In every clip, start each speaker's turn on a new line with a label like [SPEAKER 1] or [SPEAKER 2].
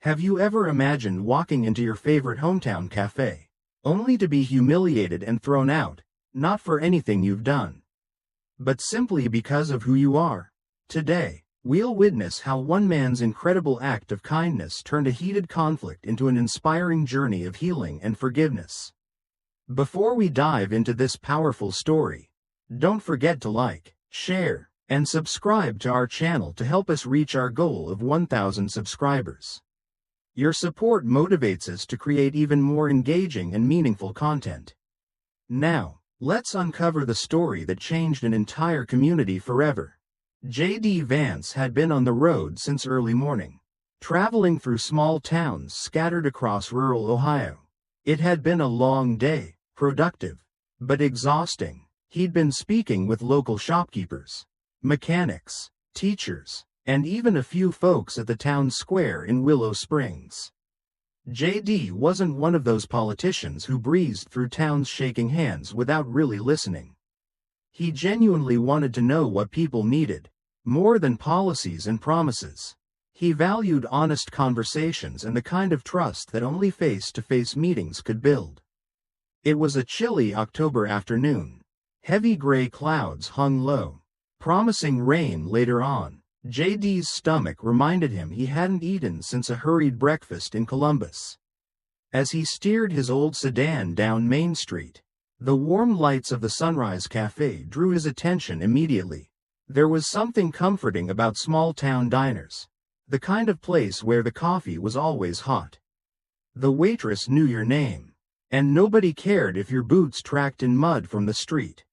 [SPEAKER 1] Have you ever imagined walking into your favorite hometown cafe, only to be humiliated and thrown out, not for anything you've done, but simply because of who you are? Today, we'll witness how one man's incredible act of kindness turned a heated conflict into an inspiring journey of healing and forgiveness. Before we dive into this powerful story, don't forget to like, share, and subscribe to our channel to help us reach our goal of 1,000 subscribers. Your support motivates us to create even more engaging and meaningful content. Now, let's uncover the story that changed an entire community forever. J.D. Vance had been on the road since early morning, traveling through small towns scattered across rural Ohio. It had been a long day, productive, but exhausting. He'd been speaking with local shopkeepers, mechanics, teachers, and even a few folks at the town square in Willow Springs. J.D. wasn't one of those politicians who breezed through towns shaking hands without really listening. He genuinely wanted to know what people needed, more than policies and promises. He valued honest conversations and the kind of trust that only face-to-face meetings could build. It was a chilly October afternoon. Heavy gray clouds hung low, promising rain later on. J.D.'s stomach reminded him he hadn't eaten since a hurried breakfast in Columbus. As he steered his old sedan down Main Street, the warm lights of the Sunrise Cafe drew his attention immediately. There was something comforting about small-town diners, the kind of place where the coffee was always hot. The waitress knew your name, and nobody cared if your boots tracked in mud from the street.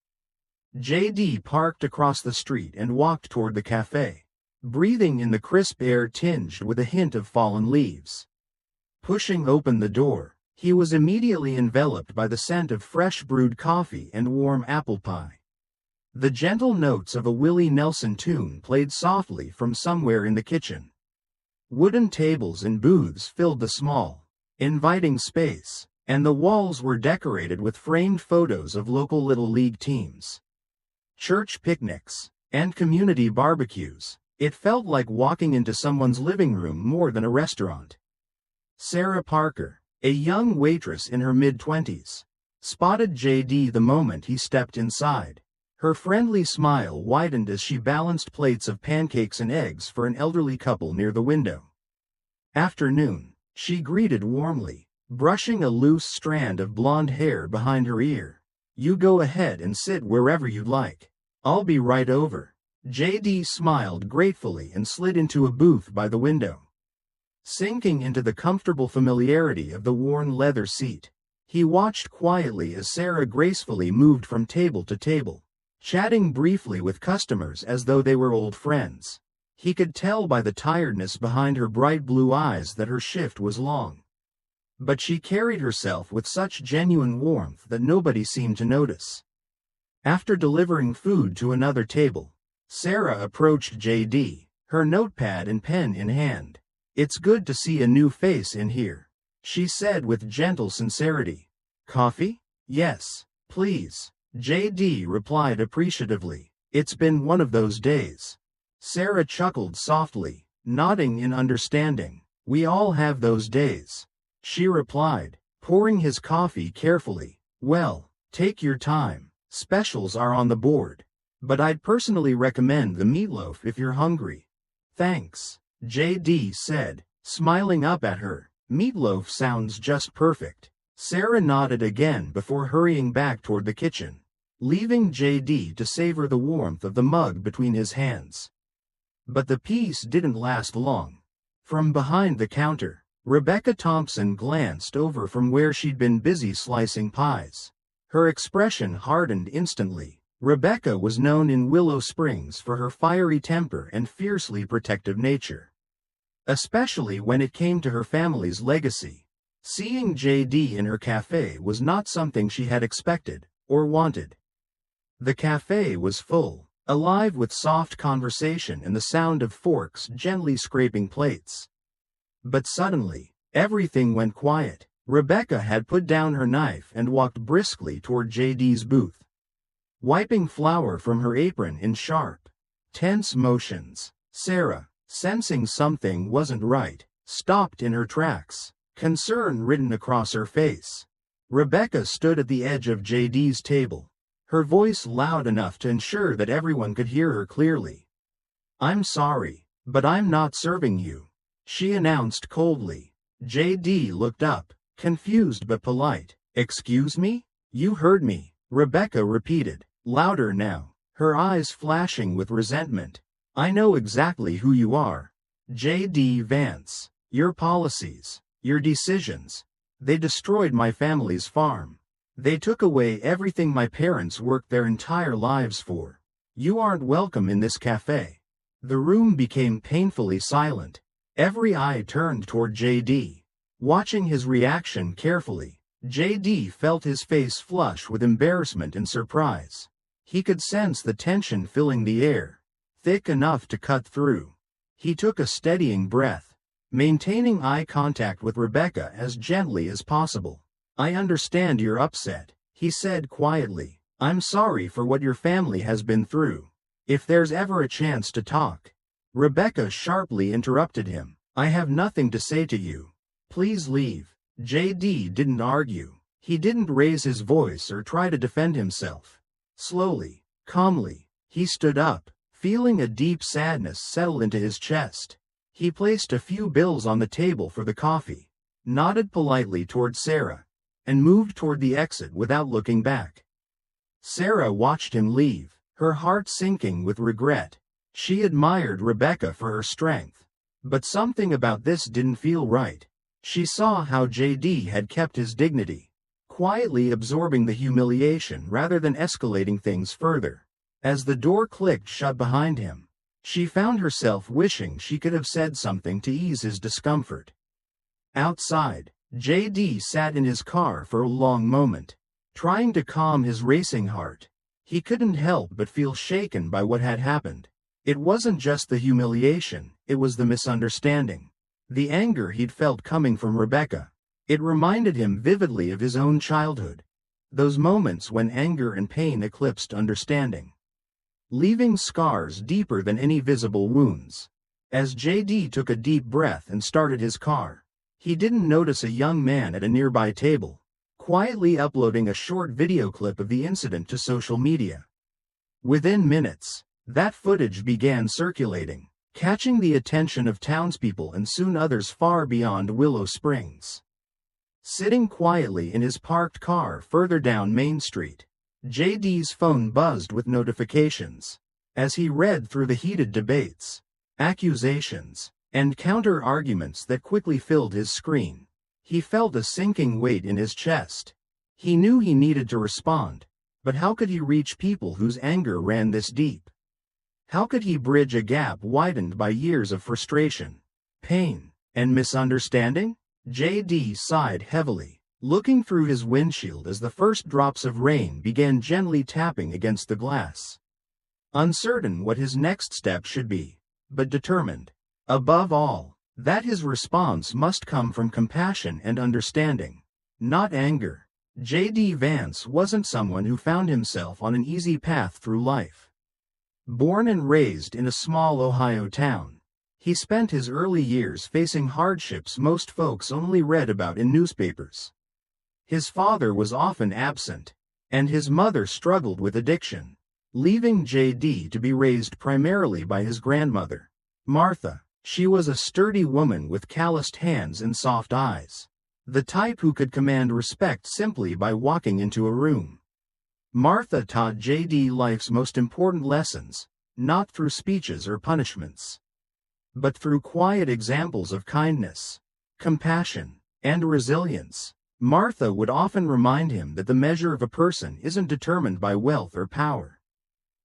[SPEAKER 1] J.D. parked across the street and walked toward the cafe, breathing in the crisp air tinged with a hint of fallen leaves. Pushing open the door, he was immediately enveloped by the scent of fresh brewed coffee and warm apple pie. The gentle notes of a Willie Nelson tune played softly from somewhere in the kitchen. Wooden tables and booths filled the small, inviting space, and the walls were decorated with framed photos of local Little League teams, church picnics, and community barbecues. It felt like walking into someone's living room more than a restaurant. Sarah Parker, a young waitress in her mid-20s, spotted J.D. the moment he stepped inside. Her friendly smile widened as she balanced plates of pancakes and eggs for an elderly couple near the window. "Afternoon," she greeted warmly, brushing a loose strand of blonde hair behind her ear. "You go ahead and sit wherever you'd like. I'll be right over." J.D. smiled gratefully and slid into a booth by the window. Sinking into the comfortable familiarity of the worn leather seat, he watched quietly as Sarah gracefully moved from table to table, chatting briefly with customers as though they were old friends. He could tell by the tiredness behind her bright blue eyes that her shift was long. But she carried herself with such genuine warmth that nobody seemed to notice. After delivering food to another table, Sarah approached J.D., her notepad and pen in hand. "It's good to see a new face in here," she said with gentle sincerity. "Coffee?" "Yes, please," J.D. replied appreciatively. "It's been one of those days." Sarah chuckled softly, nodding in understanding. "We all have those days," she replied, pouring his coffee carefully. "Well, take your time. Specials are on the board, but I'd personally recommend the meatloaf if you're hungry." "Thanks," J.D. said, smiling up at her. "Meatloaf sounds just perfect." Sarah nodded again before hurrying back toward the kitchen, leaving J.D. to savor the warmth of the mug between his hands. But the peace didn't last long. From behind the counter, Rebecca Thompson glanced over from where she'd been busy slicing pies. Her expression hardened instantly. Rebecca was known in Willow Springs for her fiery temper and fiercely protective nature, especially when it came to her family's legacy. Seeing J.D. in her cafe was not something she had expected or wanted. The cafe was full, alive with soft conversation and the sound of forks gently scraping plates. But suddenly, everything went quiet. Rebecca had put down her knife and walked briskly toward J.D.'s booth, wiping flour from her apron in sharp, tense motions. Sarah, sensing something wasn't right, stopped in her tracks, concern written across her face. Rebecca stood at the edge of JD's table, her voice loud enough to ensure that everyone could hear her clearly. "I'm sorry, but I'm not serving you," she announced coldly. JD looked up, confused but polite. "Excuse me? You heard me," Rebecca repeated, louder now, her eyes flashing with resentment. "I know exactly who you are. JD Vance. Your policies, your decisions. They destroyed my family's farm. They took away everything my parents worked their entire lives for. You aren't welcome in this cafe." The room became painfully silent. Every eye turned toward JD. Watching his reaction carefully, JD felt his face flush with embarrassment and surprise. He could sense the tension filling the air, thick enough to cut through. He took a steadying breath, maintaining eye contact with Rebecca as gently as possible. "I understand you're upset," he said quietly. "I'm sorry for what your family has been through. If there's ever a chance to talk." Rebecca sharply interrupted him. "I have nothing to say to you. Please leave." JD didn't argue. He didn't raise his voice or try to defend himself. Slowly, calmly, he stood up, feeling a deep sadness settle into his chest. He placed a few bills on the table for the coffee, nodded politely toward Sarah, and moved toward the exit without looking back. Sarah watched him leave, her heart sinking with regret. She admired Rebecca for her strength, but something about this didn't feel right. She saw how JD had kept his dignity, quietly absorbing the humiliation rather than escalating things further. As the door clicked shut behind him, she found herself wishing she could have said something to ease his discomfort. Outside, JD sat in his car for a long moment, trying to calm his racing heart. He couldn't help but feel shaken by what had happened. It wasn't just the humiliation, it was the misunderstanding. The anger he'd felt coming from Rebecca. It reminded him vividly of his own childhood. Those moments when anger and pain eclipsed understanding, leaving scars deeper than any visible wounds. As JD took a deep breath and started his car, he didn't notice a young man at a nearby table, quietly uploading a short video clip of the incident to social media. Within minutes, that footage began circulating, catching the attention of townspeople and soon others far beyond Willow Springs. Sitting quietly in his parked car further down Main Street, JD's phone buzzed with notifications. As he read through the heated debates, accusations, and counter-arguments that quickly filled his screen, he felt a sinking weight in his chest. He knew he needed to respond, but how could he reach people whose anger ran this deep? How could he bridge a gap widened by years of frustration, pain, and misunderstanding? JD sighed heavily, looking through his windshield as the first drops of rain began gently tapping against the glass. Uncertain what his next step should be, but determined, above all, that his response must come from compassion and understanding, not anger. JD Vance wasn't someone who found himself on an easy path through life. Born and raised in a small Ohio town, he spent his early years facing hardships most folks only read about in newspapers. His father was often absent, and his mother struggled with addiction, leaving JD to be raised primarily by his grandmother, Martha. She was a sturdy woman with calloused hands and soft eyes, the type who could command respect simply by walking into a room. Martha taught JD life's most important lessons, not through speeches or punishments, but through quiet examples of kindness, compassion, and resilience. Martha would often remind him that the measure of a person isn't determined by wealth or power,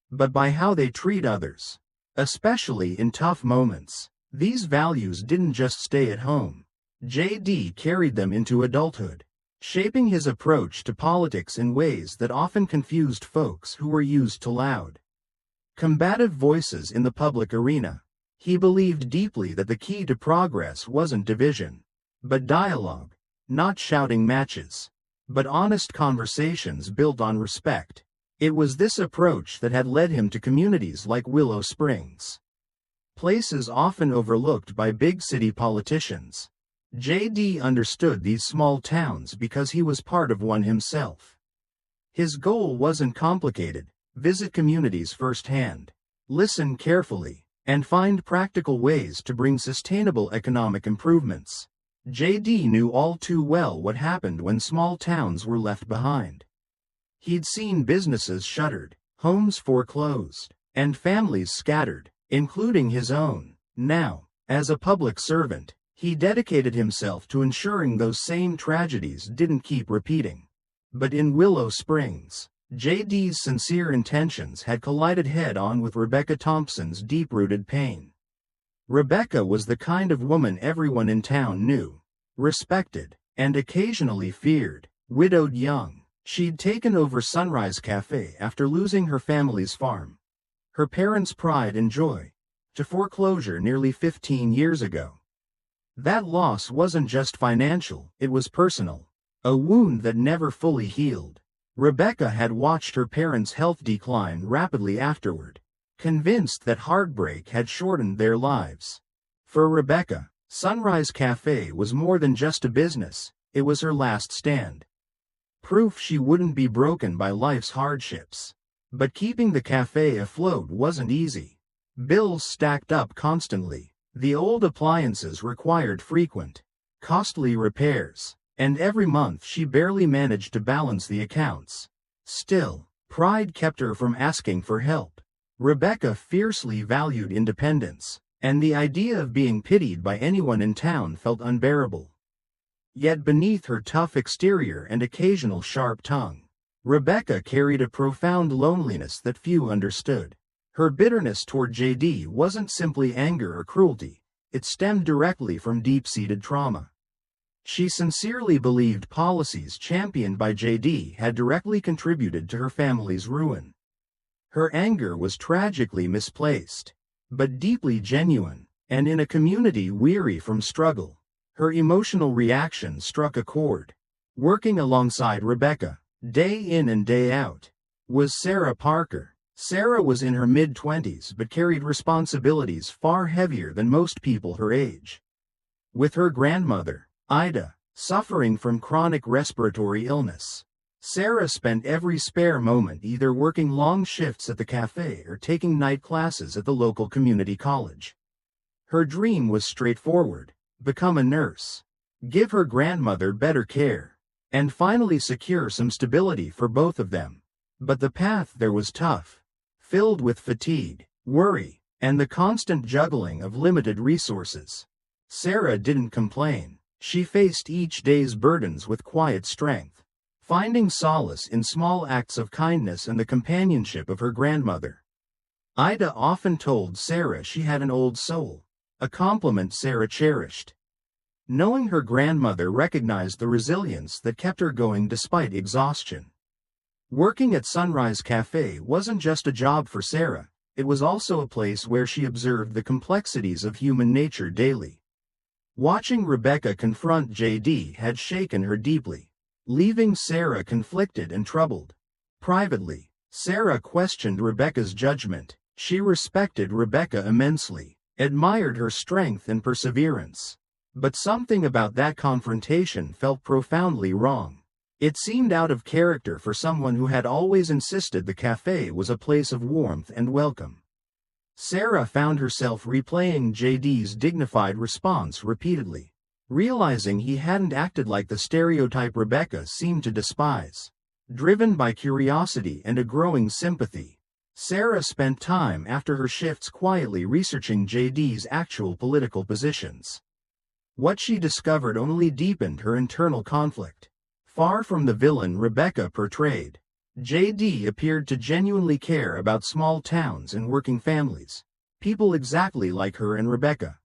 [SPEAKER 1] but by how they treat others, especially in tough moments. These values didn't just stay at home. JD carried them into adulthood, shaping his approach to politics in ways that often confused folks who were used to loud, combative voices in the public arena. He believed deeply that the key to progress wasn't division, but dialogue, not shouting matches, but honest conversations built on respect. It was this approach that had led him to communities like Willow Springs, places often overlooked by big city politicians. JD understood these small towns because he was part of one himself. His goal wasn't complicated: visit communities firsthand, listen carefully, and find practical ways to bring sustainable economic improvements. JD knew all too well what happened when small towns were left behind. He'd seen businesses shuttered, homes foreclosed, and families scattered, including his own. Now, as a public servant, he dedicated himself to ensuring those same tragedies didn't keep repeating. But in Willow Springs, JD's sincere intentions had collided head-on with Rebecca Thompson's deep-rooted pain. Rebecca was the kind of woman everyone in town knew, respected, and occasionally feared. Widowed young, she'd taken over Sunrise Cafe after losing her family's farm, her parents' pride and joy, to foreclosure nearly 15 years ago. That loss wasn't just financial, it was personal, a wound that never fully healed. Rebecca had watched her parents' health decline rapidly afterward, convinced that heartbreak had shortened their lives. For Rebecca, Sunrise Cafe was more than just a business, it was her last stand. Proof she wouldn't be broken by life's hardships. But keeping the cafe afloat wasn't easy. Bills stacked up constantly. The old appliances required frequent, costly repairs, and every month she barely managed to balance the accounts. Still, pride kept her from asking for help. Rebecca fiercely valued independence, and the idea of being pitied by anyone in town felt unbearable. Yet beneath her tough exterior and occasional sharp tongue, Rebecca carried a profound loneliness that few understood. Her bitterness toward JD wasn't simply anger or cruelty, it stemmed directly from deep-seated trauma. She sincerely believed policies championed by JD had directly contributed to her family's ruin. Her anger was tragically misplaced, but deeply genuine, and in a community weary from struggle, her emotional reaction struck a chord. Working alongside Rebecca, day in and day out, was Sarah Parker. Sarah was in her mid-20s but carried responsibilities far heavier than most people her age. With her grandmother, Ida, suffering from chronic respiratory illness, Sarah spent every spare moment either working long shifts at the cafe or taking night classes at the local community college. Her dream was straightforward: become a nurse, give her grandmother better care, and finally secure some stability for both of them. But the path there was tough, filled with fatigue, worry, and the constant juggling of limited resources. Sarah didn't complain. She faced each day's burdens with quiet strength, finding solace in small acts of kindness and the companionship of her grandmother. Ida often told Sarah she had an old soul, a compliment Sarah cherished. Knowing her grandmother recognized the resilience that kept her going despite exhaustion. Working at Sunrise Cafe wasn't just a job for Sarah, it was also a place where she observed the complexities of human nature daily. Watching Rebecca confront JD had shaken her deeply, leaving Sarah conflicted and troubled. Privately, Sarah questioned Rebecca's judgment. She respected Rebecca immensely, admired her strength and perseverance. But something about that confrontation felt profoundly wrong. It seemed out of character for someone who had always insisted the cafe was a place of warmth and welcome. Sarah found herself replaying JD's dignified response repeatedly, realizing he hadn't acted like the stereotype Rebecca seemed to despise. Driven by curiosity and a growing sympathy, Sarah spent time after her shifts quietly researching JD's actual political positions. What she discovered only deepened her internal conflict. Far from the villain Rebecca portrayed, JD appeared to genuinely care about small towns and working families, people exactly like her and Rebecca.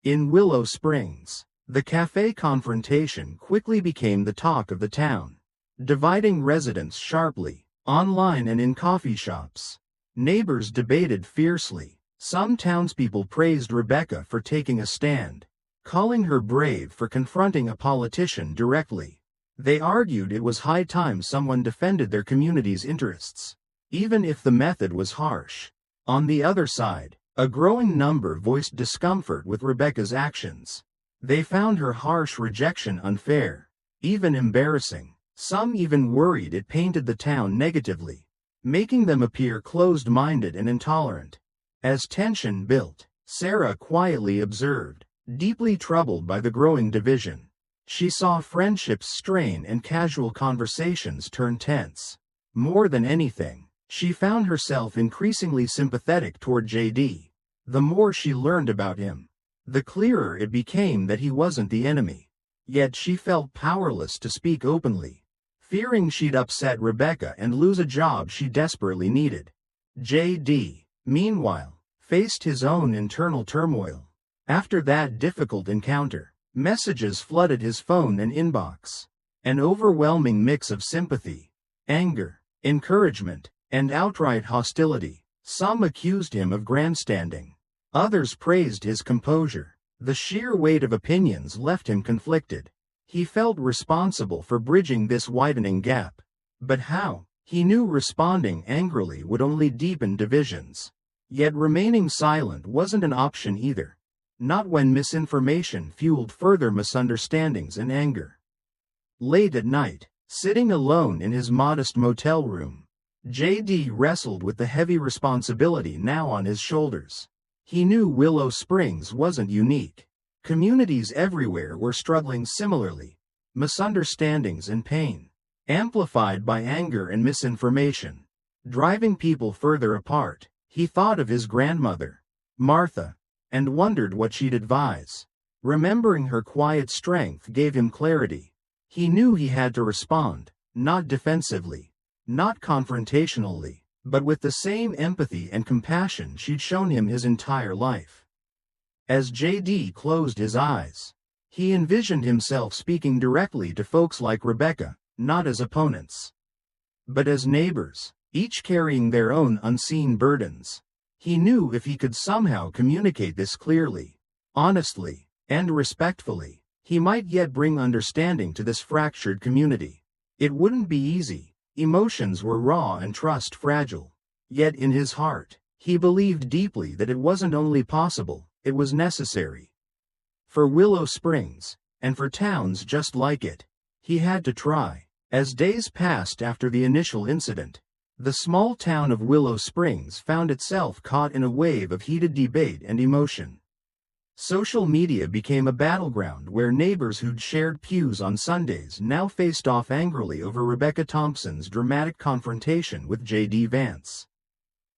[SPEAKER 1] In Willow Springs, the cafe confrontation quickly became the talk of the town, dividing residents sharply, online and in coffee shops. Neighbors debated fiercely. Some townspeople praised Rebecca for taking a stand, calling her brave for confronting a politician directly. They argued it was high time someone defended their community's interests, even if the method was harsh. On the other side, A growing number voiced discomfort with Rebecca's actions. They found her harsh rejection unfair, even embarrassing. Some even worried it painted the town negatively, making them appear closed-minded and intolerant. As tension built, Sarah quietly observed, deeply troubled by the growing division. She saw friendships strain and casual conversations turn tense. More than anything, she found herself increasingly sympathetic toward JD. The more she learned about him, the clearer it became that he wasn't the enemy. Yet she felt powerless to speak openly, fearing she'd upset Rebecca and lose a job she desperately needed. JD, meanwhile, faced his own internal turmoil. After that difficult encounter, messages flooded his phone and inbox. An overwhelming mix of sympathy, anger, encouragement, and outright hostility. Some accused him of grandstanding. Others praised his composure. The sheer weight of opinions left him conflicted. He felt responsible for bridging this widening gap. But how? He knew responding angrily would only deepen divisions. Yet remaining silent wasn't an option either. Not when misinformation fueled further misunderstandings and anger. Late at night, sitting alone in his modest motel room, JD wrestled with the heavy responsibility now on his shoulders. He knew Willow Springs wasn't unique. Communities everywhere were struggling similarly. Misunderstandings and pain, amplified by anger and misinformation, driving people further apart. He thought of his grandmother, Martha, and wondered what she'd advise. Remembering her quiet strength gave him clarity. He knew he had to respond, not defensively, not confrontationally, but with the same empathy and compassion she'd shown him his entire life. As JD closed his eyes, he envisioned himself speaking directly to folks like Rebecca, not as opponents, but as neighbors, each carrying their own unseen burdens. He knew if he could somehow communicate this clearly, honestly, and respectfully, he might yet bring understanding to this fractured community. It wouldn't be easy. Emotions were raw and trust fragile. Yet in his heart, he believed deeply that it wasn't only possible, it was necessary. For Willow Springs, and for towns just like it, he had to try. As days passed after the initial incident, the small town of Willow Springs found itself caught in a wave of heated debate and emotion. Social media became a battleground where neighbors who'd shared pews on Sundays now faced off angrily over Rebecca Thompson's dramatic confrontation with J.D. Vance.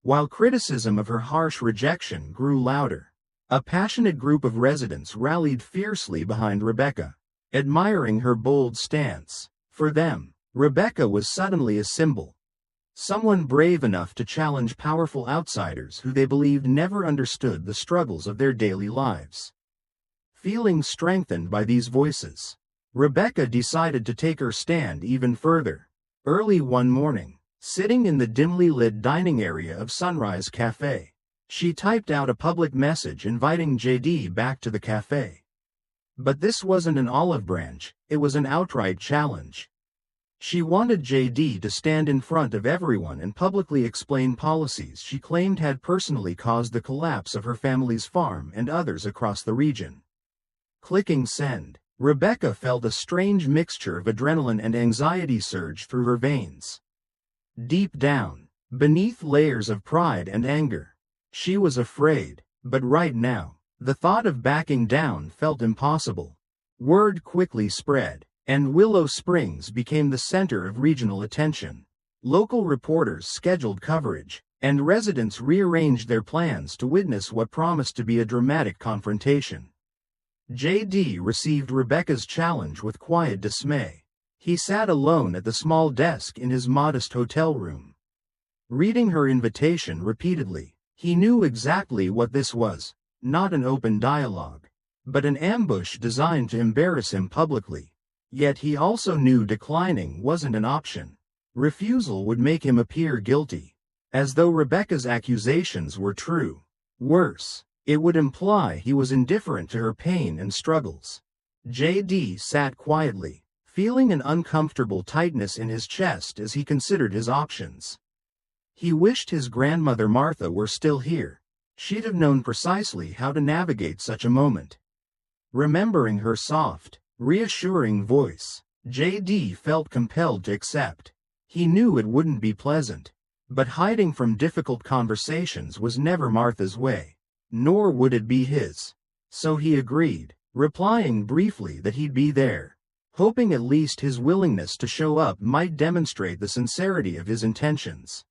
[SPEAKER 1] While criticism of her harsh rejection grew louder, a passionate group of residents rallied fiercely behind Rebecca, admiring her bold stance. For them, Rebecca was suddenly a symbol. Someone brave enough to challenge powerful outsiders who they believed never understood the struggles of their daily lives. Feeling strengthened by these voices, Rebecca decided to take her stand even further. Early one morning, sitting in the dimly lit dining area of Sunrise Cafe, she typed out a public message inviting JD back to the cafe. But this wasn't an olive branch, it was an outright challenge. She wanted JD to stand in front of everyone and publicly explain policies she claimed had personally caused the collapse of her family's farm and others across the region. Clicking send, Rebecca felt a strange mixture of adrenaline and anxiety surge through her veins. Deep down, beneath layers of pride and anger, she was afraid, but right now, the thought of backing down felt impossible. Word quickly spread, and Willow Springs became the center of regional attention. Local reporters scheduled coverage, and residents rearranged their plans to witness what promised to be a dramatic confrontation. JD received Rebecca's challenge with quiet dismay. He sat alone at the small desk in his modest hotel room. Reading her invitation repeatedly, he knew exactly what this was, not an open dialogue, but an ambush designed to embarrass him publicly. Yet he also knew declining wasn't an option. Refusal would make him appear guilty, as though Rebecca's accusations were true. Worse, it would imply he was indifferent to her pain and struggles. JD sat quietly, feeling an uncomfortable tightness in his chest as he considered his options. He wished his grandmother Martha were still here, She'd have known precisely how to navigate such a moment. Remembering her soft, reassuring voice, JD felt compelled to accept. He knew it wouldn't be pleasant, but hiding from difficult conversations was never Martha's way, nor would it be his. So he agreed, replying briefly that he'd be there, hoping at least his willingness to show up might demonstrate the sincerity of his intentions.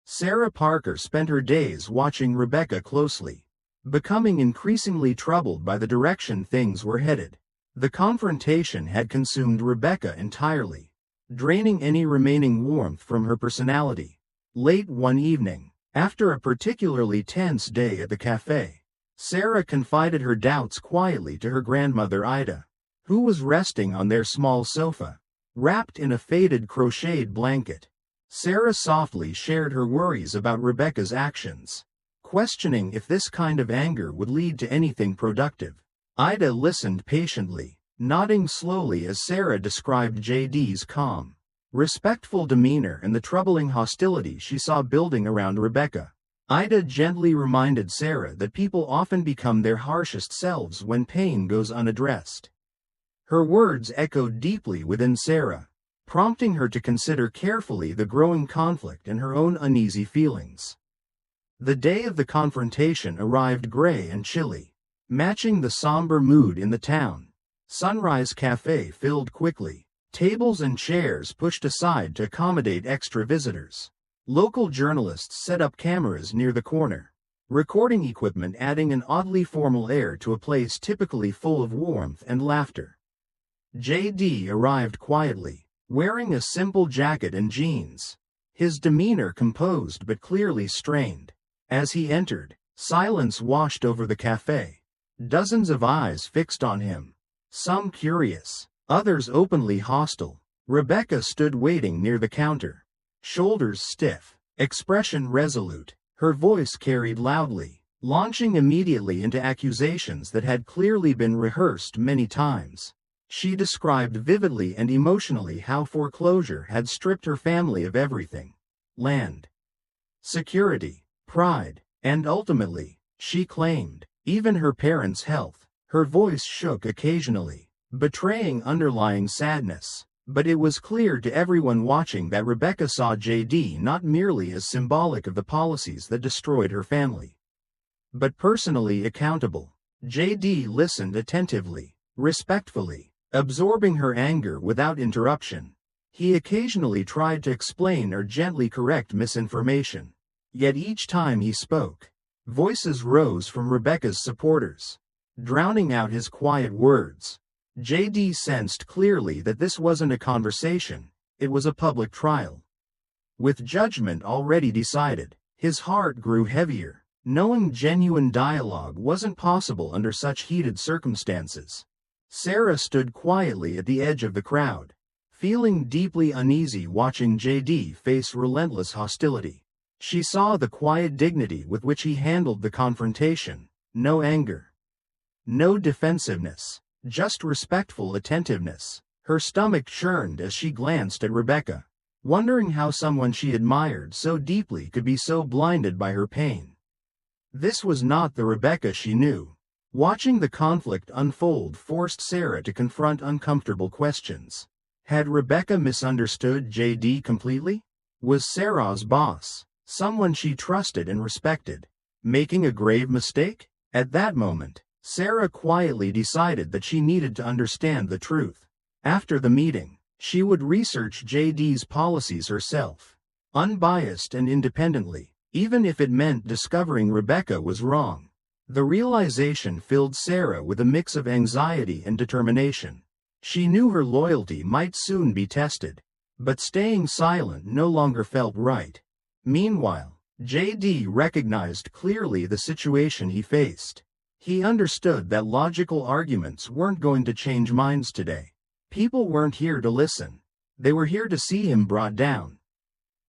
[SPEAKER 1] Sarah Parker spent her days watching Rebecca closely, becoming increasingly troubled by the direction things were headed. The confrontation had consumed Rebecca entirely, draining any remaining warmth from her personality. Late one evening, after a particularly tense day at the cafe, Sarah confided her doubts quietly to her grandmother Ida, who was resting on their small sofa, wrapped in a faded crocheted blanket. Sarah softly shared her worries about Rebecca's actions, questioning if this kind of anger would lead to anything productive. Ida listened patiently, nodding slowly as Sarah described JD's calm, respectful demeanor and the troubling hostility she saw building around Rebecca. Ida gently reminded Sarah that people often become their harshest selves when pain goes unaddressed. Her words echoed deeply within Sarah, prompting her to consider carefully the growing conflict and her own uneasy feelings. The day of the confrontation arrived gray and chilly, matching the somber mood in the town. Sunrise Cafe filled quickly, tables and chairs pushed aside to accommodate extra visitors. Local journalists set up cameras near the corner, recording equipment adding an oddly formal air to a place typically full of warmth and laughter. JD arrived quietly, wearing a simple jacket and jeans, his demeanor composed but clearly strained. As he entered, silence washed over the cafe. Dozens of eyes fixed on him, some curious, others openly hostile. Rebecca stood waiting near the counter, shoulders stiff, expression resolute. Her voice carried loudly, launching immediately into accusations that had clearly been rehearsed many times. She described vividly and emotionally how foreclosure had stripped her family of everything: land, security, pride, and ultimately, she claimed, even her parents' health. Her voice shook occasionally, betraying underlying sadness, but it was clear to everyone watching that Rebecca saw JD not merely as symbolic of the policies that destroyed her family, but personally accountable. JD listened attentively, respectfully, absorbing her anger without interruption. He occasionally tried to explain or gently correct misinformation, yet each time he spoke, voices rose from Rebecca's supporters, drowning out his quiet words. JD sensed clearly that this wasn't a conversation, it was a public trial. With judgment already decided, his heart grew heavier, knowing genuine dialogue wasn't possible under such heated circumstances. Sarah stood quietly at the edge of the crowd, feeling deeply uneasy watching JD face relentless hostility. She saw the quiet dignity with which he handled the confrontation, no anger, no defensiveness, just respectful attentiveness. Her stomach churned as she glanced at Rebecca, wondering how someone she admired so deeply could be so blinded by her pain. This was not the Rebecca she knew. Watching the conflict unfold forced Sarah to confront uncomfortable questions. Had Rebecca misunderstood JD completely? Was Sarah's boss, someone she trusted and respected, making a grave mistake? At that moment, Sarah quietly decided that she needed to understand the truth. After the meeting, she would research JD's policies herself, unbiased and independently, even if it meant discovering Rebecca was wrong. The realization filled Sarah with a mix of anxiety and determination. She knew her loyalty might soon be tested, but staying silent no longer felt right. Meanwhile, JD recognized clearly the situation he faced. He understood that logical arguments weren't going to change minds today. People weren't here to listen. They were here to see him brought down,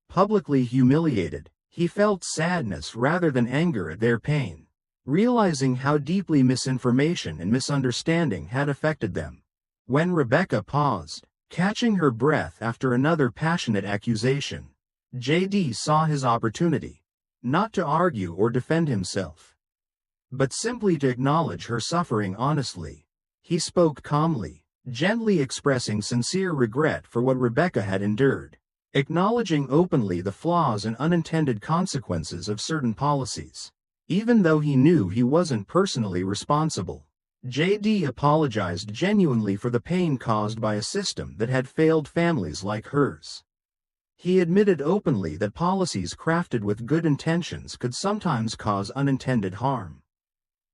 [SPEAKER 1] publicly humiliated. He felt sadness rather than anger at their pain, realizing how deeply misinformation and misunderstanding had affected them. When Rebecca paused, catching her breath after another passionate accusation, JD saw his opportunity. not to argue or defend himself, but simply to acknowledge her suffering honestly. He spoke calmly, gently expressing sincere regret for what Rebecca had endured, acknowledging openly the flaws and unintended consequences of certain policies. Even though he knew he wasn't personally responsible, JD apologized genuinely for the pain caused by a system that had failed families like hers. He admitted openly that policies crafted with good intentions could sometimes cause unintended harm,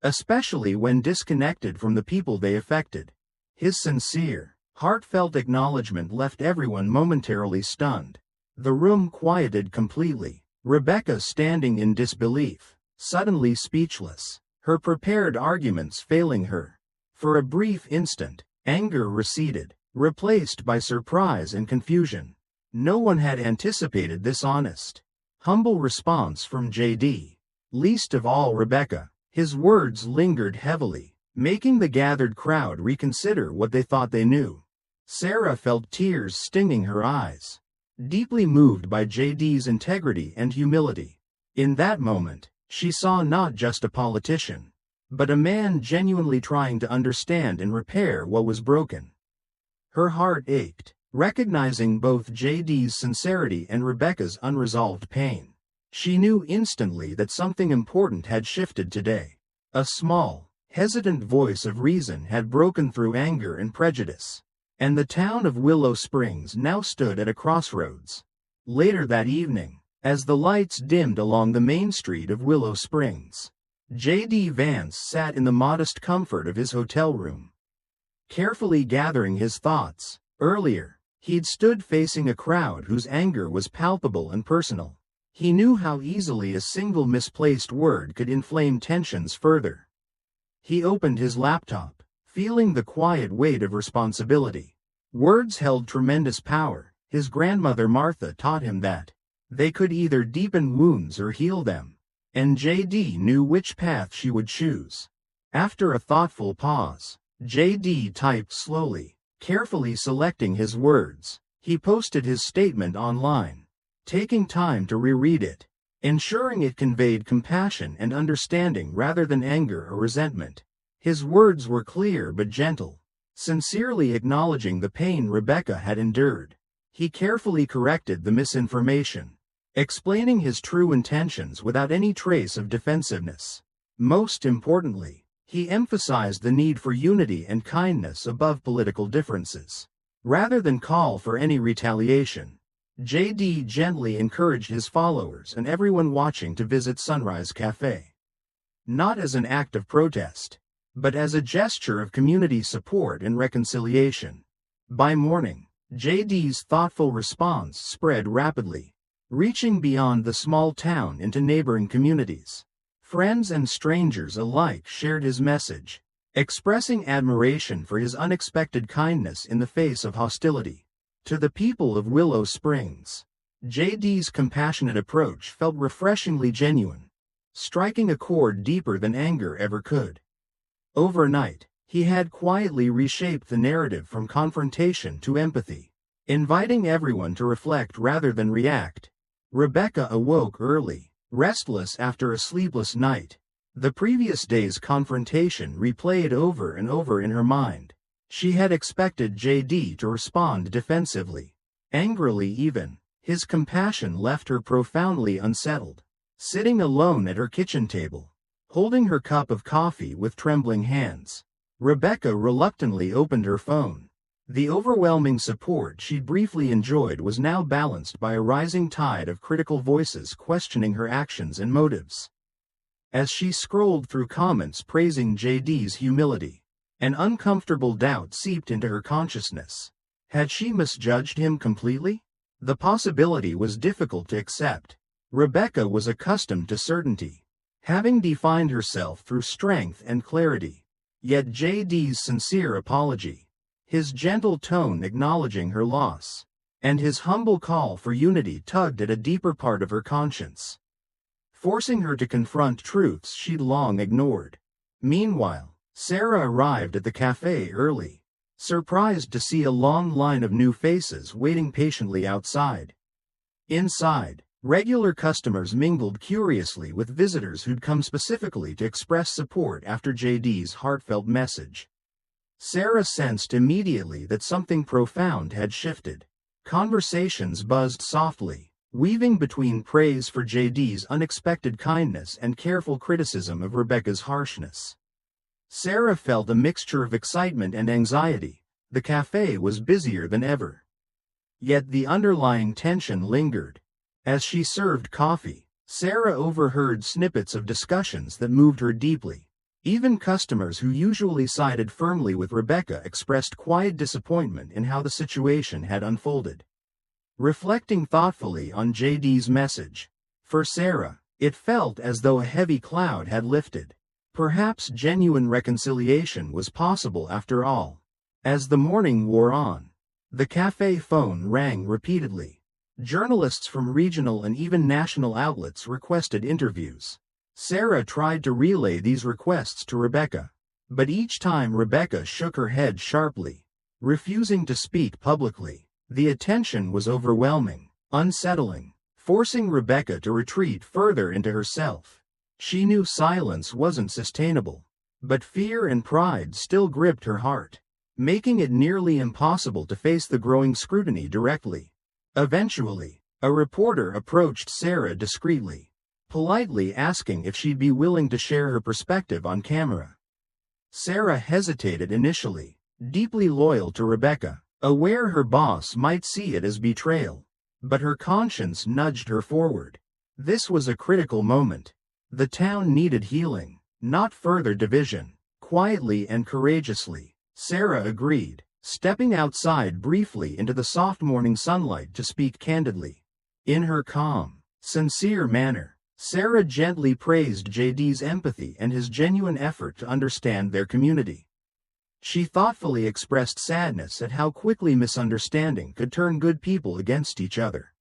[SPEAKER 1] especially when disconnected from the people they affected. His sincere, heartfelt acknowledgement left everyone momentarily stunned. The room quieted completely, Rebecca standing in disbelief, suddenly speechless, her prepared arguments failing her. For a brief instant, anger receded, replaced by surprise and confusion. No one had anticipated this honest, humble response from JD, least of all Rebecca. His words lingered heavily, making the gathered crowd reconsider what they thought they knew. Sarah felt tears stinging her eyes, deeply moved by JD's integrity and humility. In that moment, she saw not just a politician, but a man genuinely trying to understand and repair what was broken. Her heart ached, recognizing both JD's sincerity and Rebecca's unresolved pain. She knew instantly that something important had shifted today. A small, hesitant voice of reason had broken through anger and prejudice, and the town of Willow Springs now stood at a crossroads. Later that evening, as the lights dimmed along the main street of Willow Springs, JD Vance sat in the modest comfort of his hotel room, carefully gathering his thoughts. Earlier, he'd stood facing a crowd whose anger was palpable and personal. He knew how easily a single misplaced word could inflame tensions further. He opened his laptop, feeling the quiet weight of responsibility. Words held tremendous power. His grandmother Martha taught him that they could either deepen wounds or heal them, and JD knew which path she would choose. After a thoughtful pause, JD typed slowly, carefully selecting his words. He posted his statement online, taking time to reread it, ensuring it conveyed compassion and understanding rather than anger or resentment. His words were clear but gentle, sincerely acknowledging the pain Rebecca had endured. He carefully corrected the misinformation, explaining his true intentions without any trace of defensiveness. Most importantly, he emphasized the need for unity and kindness above political differences. Rather than call for any retaliation, JD gently encouraged his followers and everyone watching to visit Sunrise Cafe. Not as an act of protest, but as a gesture of community support and reconciliation. By morning, JD's thoughtful response spread rapidly, reaching beyond the small town into neighboring communities. Friends and strangers alike shared his message, expressing admiration for his unexpected kindness in the face of hostility. To the people of Willow Springs, JD's compassionate approach felt refreshingly genuine, striking a chord deeper than anger ever could. Overnight, he had quietly reshaped the narrative from confrontation to empathy, inviting everyone to reflect rather than react. Rebecca awoke early, restless after a sleepless night. The previous day's confrontation replayed over and over in her mind. She had expected JD to respond defensively, angrily even. His compassion left her profoundly unsettled. Sitting alone at her kitchen table, holding her cup of coffee with trembling hands, Rebecca reluctantly opened her phone. The overwhelming support she'd briefly enjoyed was now balanced by a rising tide of critical voices questioning her actions and motives. As she scrolled through comments praising JD's humility, an uncomfortable doubt seeped into her consciousness. Had she misjudged him completely? The possibility was difficult to accept. Rebecca was accustomed to certainty, having defined herself through strength and clarity. Yet JD's sincere apology, his gentle tone acknowledging her loss, and his humble call for unity tugged at a deeper part of her conscience, forcing her to confront truths she'd long ignored. Meanwhile, Sarah arrived at the cafe early, surprised to see a long line of new faces waiting patiently outside. Inside, Regular customers mingled curiously with visitors who'd come specifically to express support after JD's heartfelt message. Sarah sensed immediately that something profound had shifted. Conversations buzzed softly, weaving between praise for JD's unexpected kindness and careful criticism of Rebecca's harshness. Sarah felt a mixture of excitement and anxiety. The cafe was busier than ever. Yet the underlying tension lingered. As she served coffee, Sarah overheard snippets of discussions that moved her deeply. Even customers who usually sided firmly with Rebecca expressed quiet disappointment in how the situation had unfolded. Reflecting thoughtfully on JD's message, for Sarah, it felt as though a heavy cloud had lifted. Perhaps genuine reconciliation was possible after all. As the morning wore on, the cafe phone rang repeatedly. Journalists from regional and even national outlets requested interviews. Sarah tried to relay these requests to Rebecca, but each time Rebecca shook her head sharply, refusing to speak publicly. The attention was overwhelming, unsettling, forcing Rebecca to retreat further into herself. She knew silence wasn't sustainable, but fear and pride still gripped her heart, making it nearly impossible to face the growing scrutiny directly. Eventually, a reporter approached Sarah discreetly, politely asking if she'd be willing to share her perspective on camera. Sarah hesitated initially, deeply loyal to Rebecca, aware her boss might see it as betrayal, but her conscience nudged her forward. This was a critical moment. The town needed healing, not further division. Quietly and courageously, Sarah agreed, stepping outside briefly into the soft morning sunlight to speak candidly. In her calm, sincere manner, Sarah gently praised JD's empathy and his genuine effort to understand their community. She thoughtfully expressed sadness at how quickly misunderstanding could turn good people against each other.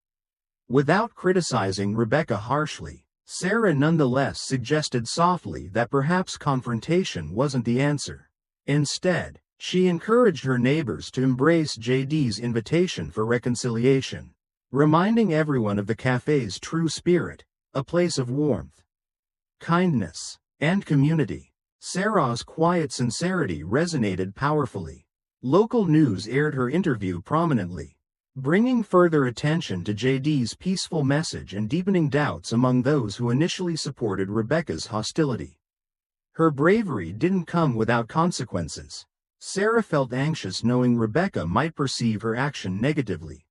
[SPEAKER 1] Without criticizing Rebecca harshly, Sarah nonetheless suggested softly that perhaps confrontation wasn't the answer. Instead, she encouraged her neighbors to embrace JD's invitation for reconciliation, reminding everyone of the cafe's true spirit, a place of warmth, kindness, and community. Sarah's quiet sincerity resonated powerfully. Local news aired her interview prominently, bringing further attention to JD's peaceful message and deepening doubts among those who initially supported Rebecca's hostility. Her bravery didn't come without consequences. Sarah felt anxious knowing Rebecca might perceive her action negatively.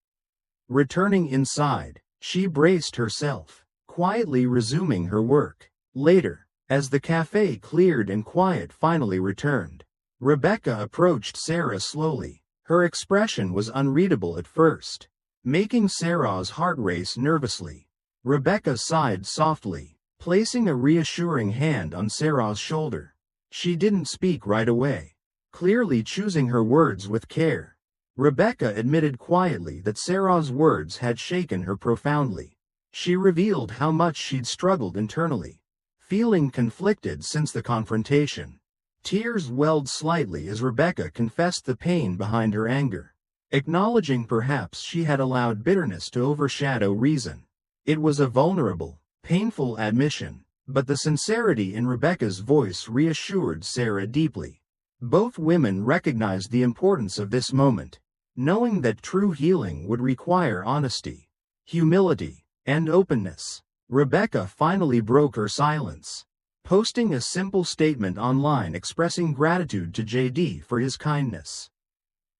[SPEAKER 1] Returning inside, she braced herself, quietly resuming her work. Later, as the cafe cleared and quiet finally returned, Rebecca approached Sarah slowly. Her expression was unreadable at first, making Sarah's heart race nervously. Rebecca sighed softly, placing a reassuring hand on Sarah's shoulder. She didn't speak right away, clearly choosing her words with care. Rebecca admitted quietly that Sarah's words had shaken her profoundly. She revealed how much she'd struggled internally, feeling conflicted since the confrontation. Tears welled slightly as Rebecca confessed the pain behind her anger, acknowledging perhaps she had allowed bitterness to overshadow reason. It was a vulnerable, painful admission, but the sincerity in Rebecca's voice reassured Sarah deeply. Both women recognized the importance of this moment, knowing that true healing would require honesty, humility, and openness. Rebecca finally broke her silence, posting a simple statement online expressing gratitude to JD for his kindness.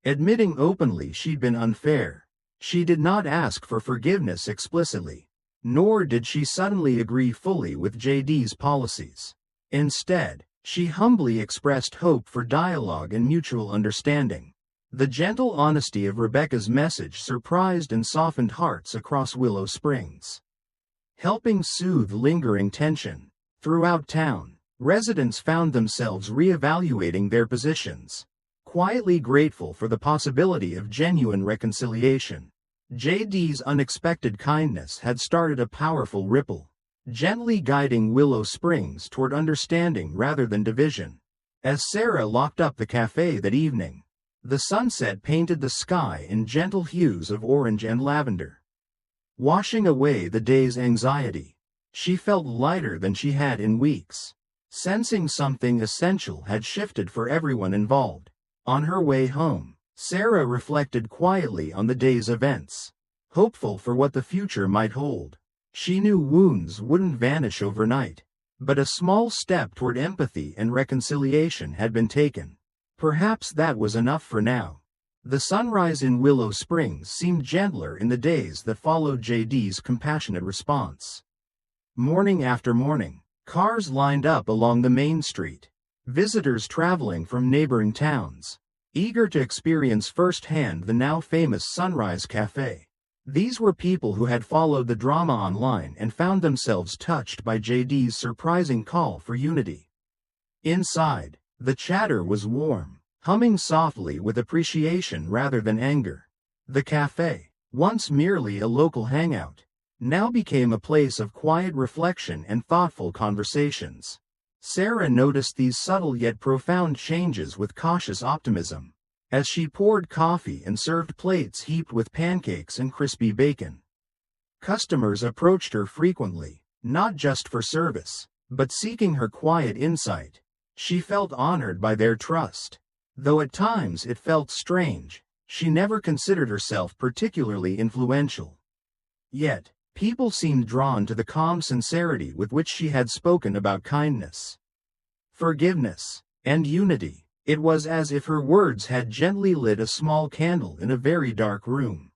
[SPEAKER 1] Admitting openly she'd been unfair, she did not ask for forgiveness explicitly, nor did she suddenly agree fully with JD's policies. Instead, she humbly expressed hope for dialogue and mutual understanding. The gentle honesty of Rebecca's message surprised and softened hearts across Willow Springs, helping soothe lingering tension. Throughout town, residents found themselves reevaluating their positions, quietly grateful for the possibility of genuine reconciliation. JD's unexpected kindness had started a powerful ripple, gently guiding Willow Springs toward understanding rather than division. As Sarah locked up the cafe that evening, the sunset painted the sky in gentle hues of orange and lavender. washing away the day's anxiety. She felt lighter than she had in weeks, sensing something essential had shifted for everyone involved. On her way home, Sarah reflected quietly on the day's events, hopeful for what the future might hold. She knew wounds wouldn't vanish overnight, but a small step toward empathy and reconciliation had been taken. Perhaps that was enough for now. The sunrise in Willow Springs seemed gentler in the days that followed JD's compassionate response. Morning after morning, cars lined up along the main street, visitors traveling from neighboring towns, eager to experience firsthand the now famous Sunrise Cafe. These were people who had followed the drama online and found themselves touched by JD's surprising call for unity. Inside, the chatter was warm, humming softly with appreciation rather than anger. The cafe, once merely a local hangout, now became a place of quiet reflection and thoughtful conversations. Sarah noticed these subtle yet profound changes with cautious optimism, as she poured coffee and served plates heaped with pancakes and crispy bacon. Customers approached her frequently, not just for service, but seeking her quiet insight. She felt honored by their trust. Though at times it felt strange, she never considered herself particularly influential. Yet, people seemed drawn to the calm sincerity with which she had spoken about kindness, forgiveness, and unity. It was as if her words had gently lit a small candle in a very dark room.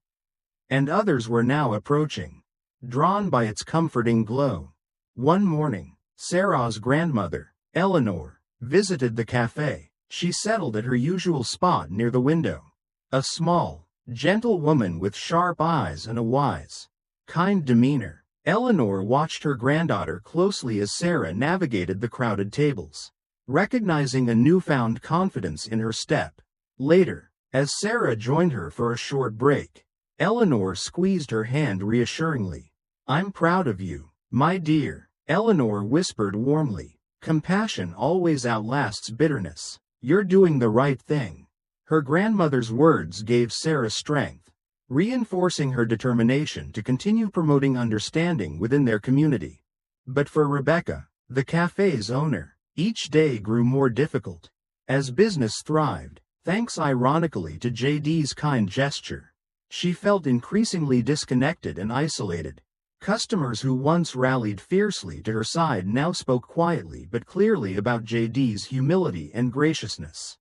[SPEAKER 1] And others were now approaching, drawn by its comforting glow. One morning, Sarah's grandmother, Eleanor, visited the cafe. She settled at her usual spot near the window. A small, gentle woman with sharp eyes and a wise, kind demeanor. Eleanor watched her granddaughter closely as Sarah navigated the crowded tables, recognizing a newfound confidence in her step. Later, as Sarah joined her for a short break, Eleanor squeezed her hand reassuringly. "I'm proud of you, my dear," Eleanor whispered warmly. "Compassion always outlasts bitterness. You're doing the right thing." Her grandmother's words gave Sarah strength, reinforcing her determination to continue promoting understanding within their community. But for Rebecca, the cafe's owner, each day grew more difficult. As business thrived, thanks ironically to JD's kind gesture, she felt increasingly disconnected and isolated. Customers who once rallied fiercely to her side now spoke quietly but clearly about JD's humility and graciousness.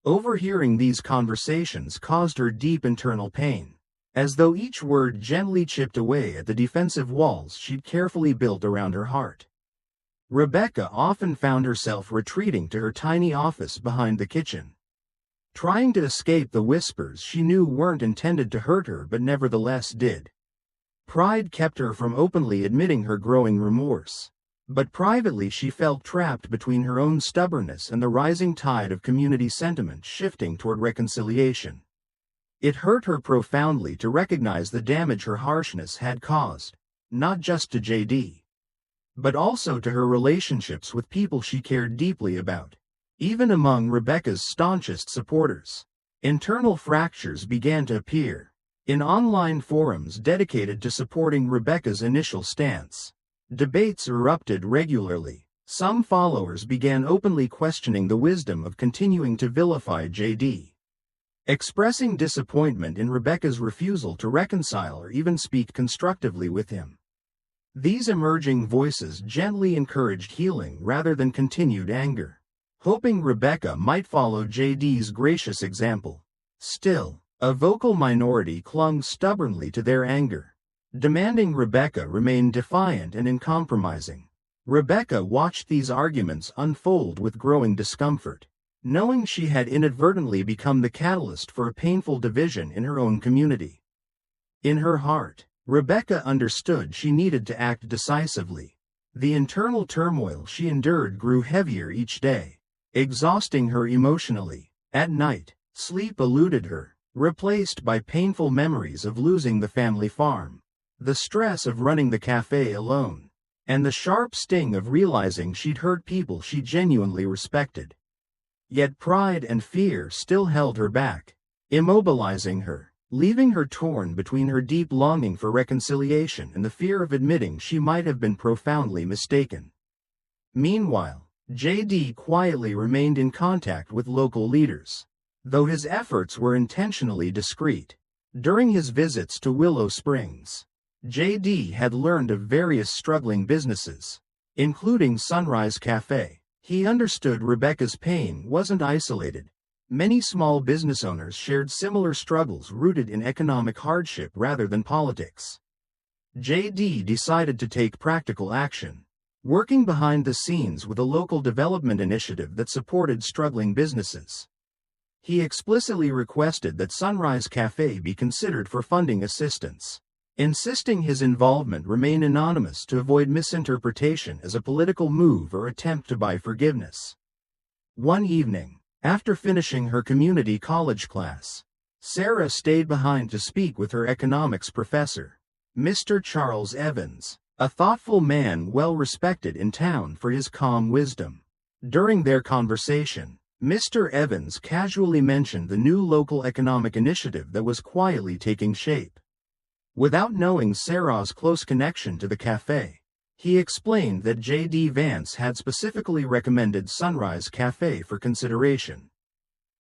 [SPEAKER 1] Overhearing these conversations caused her deep internal pain, as though each word gently chipped away at the defensive walls she'd carefully built around her heart. Rebecca often found herself retreating to her tiny office behind the kitchen, trying to escape the whispers she knew weren't intended to hurt her but nevertheless did. Pride kept her from openly admitting her growing remorse, but privately she felt trapped between her own stubbornness and the rising tide of community sentiment shifting toward reconciliation. It hurt her profoundly to recognize the damage her harshness had caused, not just to JD, but also to her relationships with people she cared deeply about. Even among Rebecca's staunchest supporters, internal fractures began to appear. In online forums dedicated to supporting Rebecca's initial stance, debates erupted regularly. Some followers began openly questioning the wisdom of continuing to vilify JD, expressing disappointment in Rebecca's refusal to reconcile or even speak constructively with him. These emerging voices gently encouraged healing rather than continued anger, hoping Rebecca might follow JD's gracious example. Still, a vocal minority clung stubbornly to their anger, demanding Rebecca remain defiant and uncompromising. Rebecca watched these arguments unfold with growing discomfort, knowing she had inadvertently become the catalyst for a painful division in her own community. In her heart, Rebecca understood she needed to act decisively. The internal turmoil she endured grew heavier each day, exhausting her emotionally. At night, sleep eluded her, replaced by painful memories of losing the family farm, the stress of running the cafe alone, and the sharp sting of realizing she'd hurt people she genuinely respected. Yet pride and fear still held her back, immobilizing her. leaving her torn between her deep longing for reconciliation and the fear of admitting she might have been profoundly mistaken. Meanwhile, JD quietly remained in contact with local leaders, though his efforts were intentionally discreet. During his visits to Willow Springs, JD had learned of various struggling businesses, including Sunrise Cafe. He understood Rebecca's pain wasn't isolated. Many small business owners shared similar struggles rooted in economic hardship rather than politics. JD decided to take practical action, working behind the scenes with a local development initiative that supported struggling businesses. He explicitly requested that Sunrise Cafe be considered for funding assistance, insisting his involvement remain anonymous to avoid misinterpretation as a political move or attempt to buy forgiveness. One evening, after finishing her community college class, Sarah stayed behind to speak with her economics professor, Mr. Charles Evans, a thoughtful man well respected in town for his calm wisdom. During their conversation, Mr. Evans casually mentioned the new local economic initiative that was quietly taking shape. Without knowing Sarah's close connection to the cafe, he explained that J.D. Vance had specifically recommended Sunrise Cafe for consideration.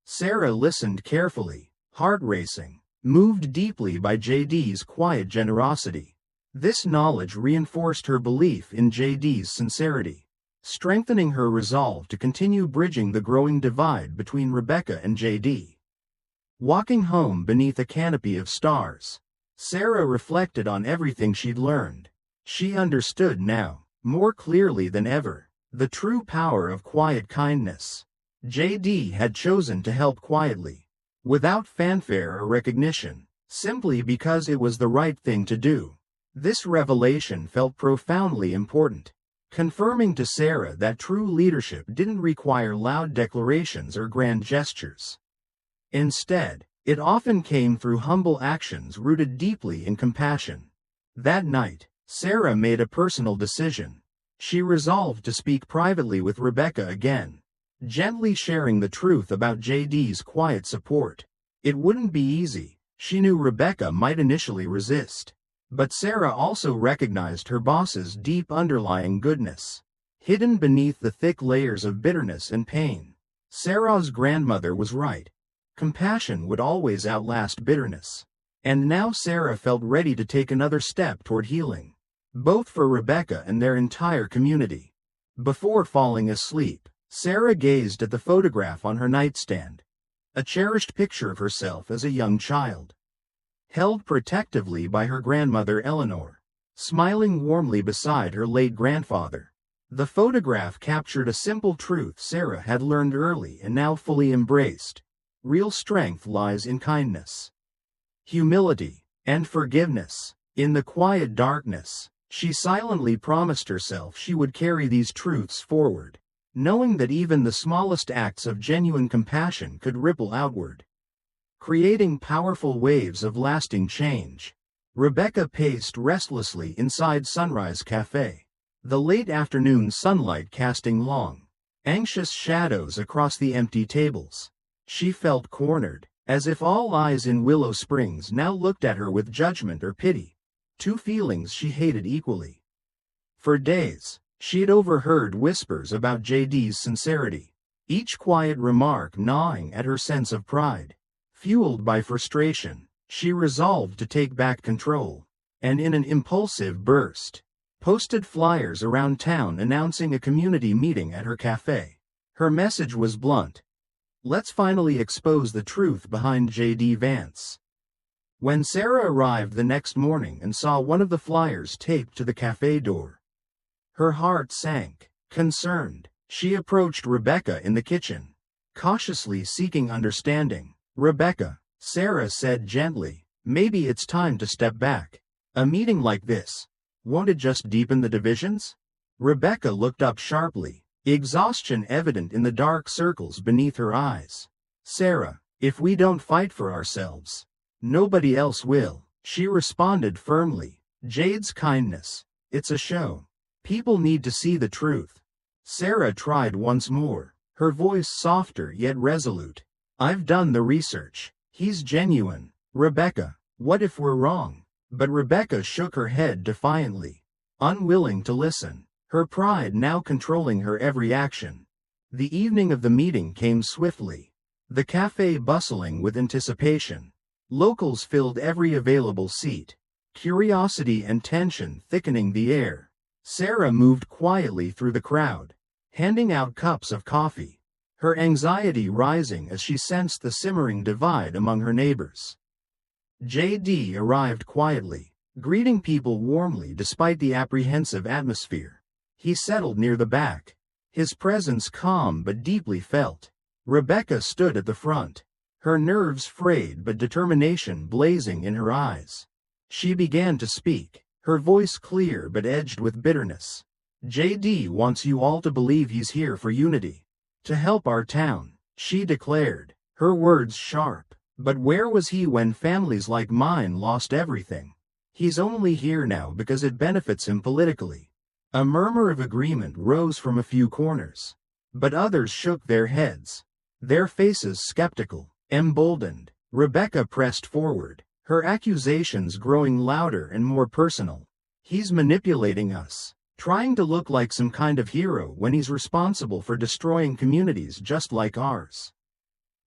[SPEAKER 1] Sarah listened carefully, heart racing, moved deeply by J.D.'s quiet generosity. This knowledge reinforced her belief in J.D.'s sincerity, strengthening her resolve to continue bridging the growing divide between Rebecca and J.D. Walking home beneath a canopy of stars, Sarah reflected on everything she'd learned. She understood now, more clearly than ever, the true power of quiet kindness. J.D. had chosen to help quietly, without fanfare or recognition, simply because it was the right thing to do. This revelation felt profoundly important, confirming to Sarah that true leadership didn't require loud declarations or grand gestures. Instead, it often came through humble actions rooted deeply in compassion. That night, Sarah made a personal decision. She resolved to speak privately with Rebecca again, gently sharing the truth about J.D.'s quiet support. It wouldn't be easy. She knew Rebecca might initially resist. But Sarah also recognized her boss's deep underlying goodness, hidden beneath the thick layers of bitterness and pain. Sarah's grandmother was right. Compassion would always outlast bitterness. And now Sarah felt ready to take another step toward healing, both for Rebecca and their entire community. Before falling asleep, Sarah gazed at the photograph on her nightstand, a cherished picture of herself as a young child, held protectively by her grandmother Eleanor, smiling warmly beside her late grandfather. The photograph captured a simple truth Sarah had learned early and now fully embraced. Real strength lies in kindness, humility, and forgiveness. In the quiet darkness, she silently promised herself she would carry these truths forward, knowing that even the smallest acts of genuine compassion could ripple outward, creating powerful waves of lasting change. Rebecca paced restlessly inside Sunrise Cafe, the late afternoon sunlight casting long, anxious shadows across the empty tables. She felt cornered, as if all eyes in Willow Springs now looked at her with judgment or pity, two feelings she hated equally. For days, she had overheard whispers about J.D.'s sincerity, each quiet remark gnawing at her sense of pride. Fueled by frustration, she resolved to take back control, and in an impulsive burst, posted flyers around town announcing a community meeting at her cafe. Her message was blunt. Let's finally expose the truth behind J.D. Vance. When Sarah arrived the next morning and saw one of the flyers taped to the cafe door, her heart sank. Concerned, she approached Rebecca in the kitchen, cautiously seeking understanding. Rebecca, Sarah said gently, maybe it's time to step back. A meeting like this, won't it just deepen the divisions? Rebecca looked up sharply, exhaustion evident in the dark circles beneath her eyes. Sarah, if we don't fight for ourselves, nobody else will, she responded firmly. Jade's kindness, it's a show. People need to see the truth. Sarah tried once more, her voice softer yet resolute. I've done the research. He's genuine. Rebecca, what if we're wrong? But Rebecca shook her head defiantly, unwilling to listen, her pride now controlling her every action. The evening of the meeting came swiftly, the cafe bustling with anticipation. Locals filled every available seat, curiosity and tension thickening the air. Sarah moved quietly through the crowd, handing out cups of coffee, her anxiety rising as she sensed the simmering divide among her neighbors. JD arrived quietly, greeting people warmly despite the apprehensive atmosphere. He settled near the back, his presence calm but deeply felt. Rebecca stood at the front, her nerves frayed but determination blazing in her eyes. She began to speak, her voice clear but edged with bitterness. JD wants you all to believe he's here for unity, to help our town, she declared, her words sharp. But where was he when families like mine lost everything? He's only here now because it benefits him politically. A murmur of agreement rose from a few corners, but others shook their heads, their faces skeptical. Emboldened, Rebecca pressed forward, her accusations growing louder and more personal. He's manipulating us, trying to look like some kind of hero when he's responsible for destroying communities just like ours.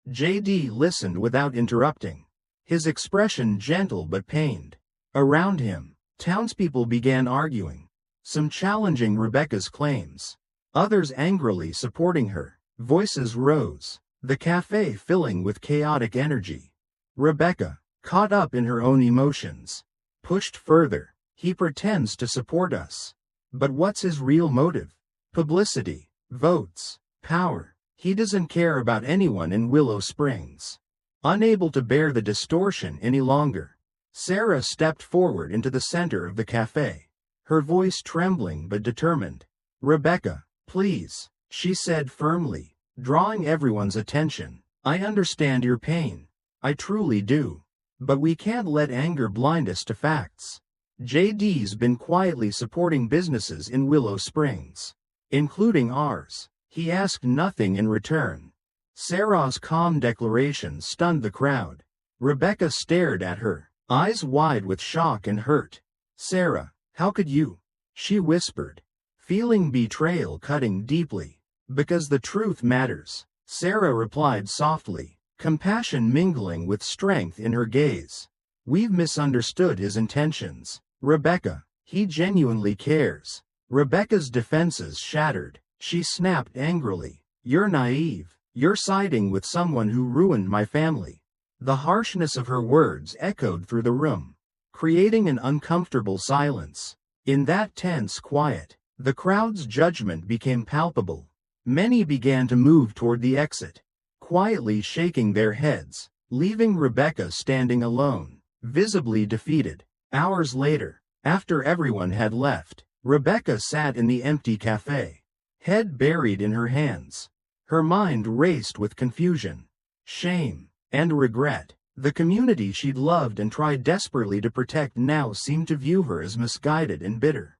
[SPEAKER 1] JD listened without interrupting, his expression gentle but pained. Around him, townspeople began arguing, some challenging Rebecca's claims, others angrily supporting her. Voices rose, the cafe filling with chaotic energy. Rebecca, caught up in her own emotions, pushed further. He pretends to support us. But what's his real motive? Publicity, votes, power. He doesn't care about anyone in Willow Springs. Unable to bear the distortion any longer, Sarah stepped forward into the center of the cafe, her voice trembling but determined. Rebecca, please, she said firmly, drawing everyone's attention. I understand your pain. I truly do. But we can't let anger blind us to facts. JD's been quietly supporting businesses in Willow Springs, including ours. He asked nothing in return. Sarah's calm declaration stunned the crowd. Rebecca stared at her, eyes wide with shock and hurt. Sarah, how could you? She whispered, feeling betrayal cutting deeply. Because the truth matters, Sarah replied softly, compassion mingling with strength in her gaze. We've misunderstood his intentions. Rebecca, he genuinely cares. Rebecca's defenses shattered. She snapped angrily. You're naive. You're siding with someone who ruined my family. The harshness of her words echoed through the room, creating an uncomfortable silence. In that tense quiet, the crowd's judgment became palpable. Many began to move toward the exit, quietly shaking their heads, leaving Rebecca standing alone, visibly defeated. Hours later, after everyone had left, Rebecca sat in the empty cafe, head buried in her hands. Her mind raced with confusion, shame, and regret. The community she'd loved and tried desperately to protect now seemed to view her as misguided and bitter.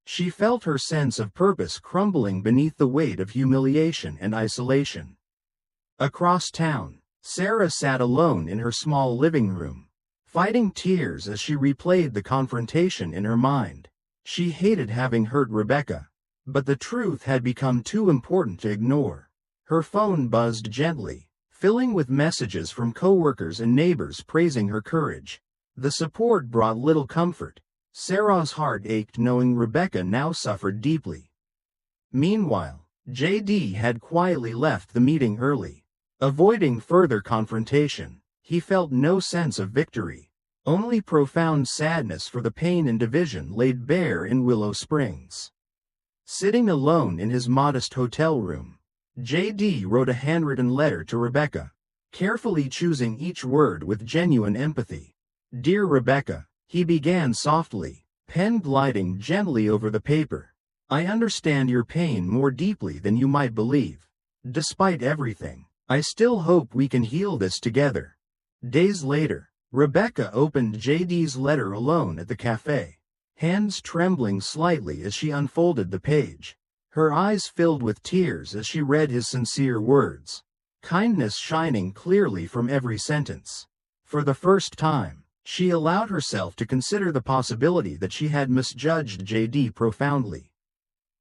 [SPEAKER 1] She felt her sense of purpose crumbling beneath the weight of humiliation and isolation. Across town, Sarah sat alone in her small living room, fighting tears as she replayed the confrontation in her mind. She hated having hurt Rebecca, but the truth had become too important to ignore. Her phone buzzed gently, filling with messages from coworkers and neighbors praising her courage. The support brought little comfort. Sarah's heart ached knowing Rebecca now suffered deeply. Meanwhile, JD had quietly left the meeting early. Avoiding further confrontation, he felt no sense of victory, only profound sadness for the pain and division laid bare in Willow Springs. Sitting alone in his modest hotel room, JD wrote a handwritten letter to Rebecca, carefully choosing each word with genuine empathy. Dear Rebecca, he began softly, pen gliding gently over the paper. I understand your pain more deeply than you might believe. Despite everything, I still hope we can heal this together. Days later, Rebecca opened JD's letter alone at the cafe, hands trembling slightly as she unfolded the page. Her eyes filled with tears as she read his sincere words, kindness shining clearly from every sentence. For the first time, she allowed herself to consider the possibility that she had misjudged JD profoundly,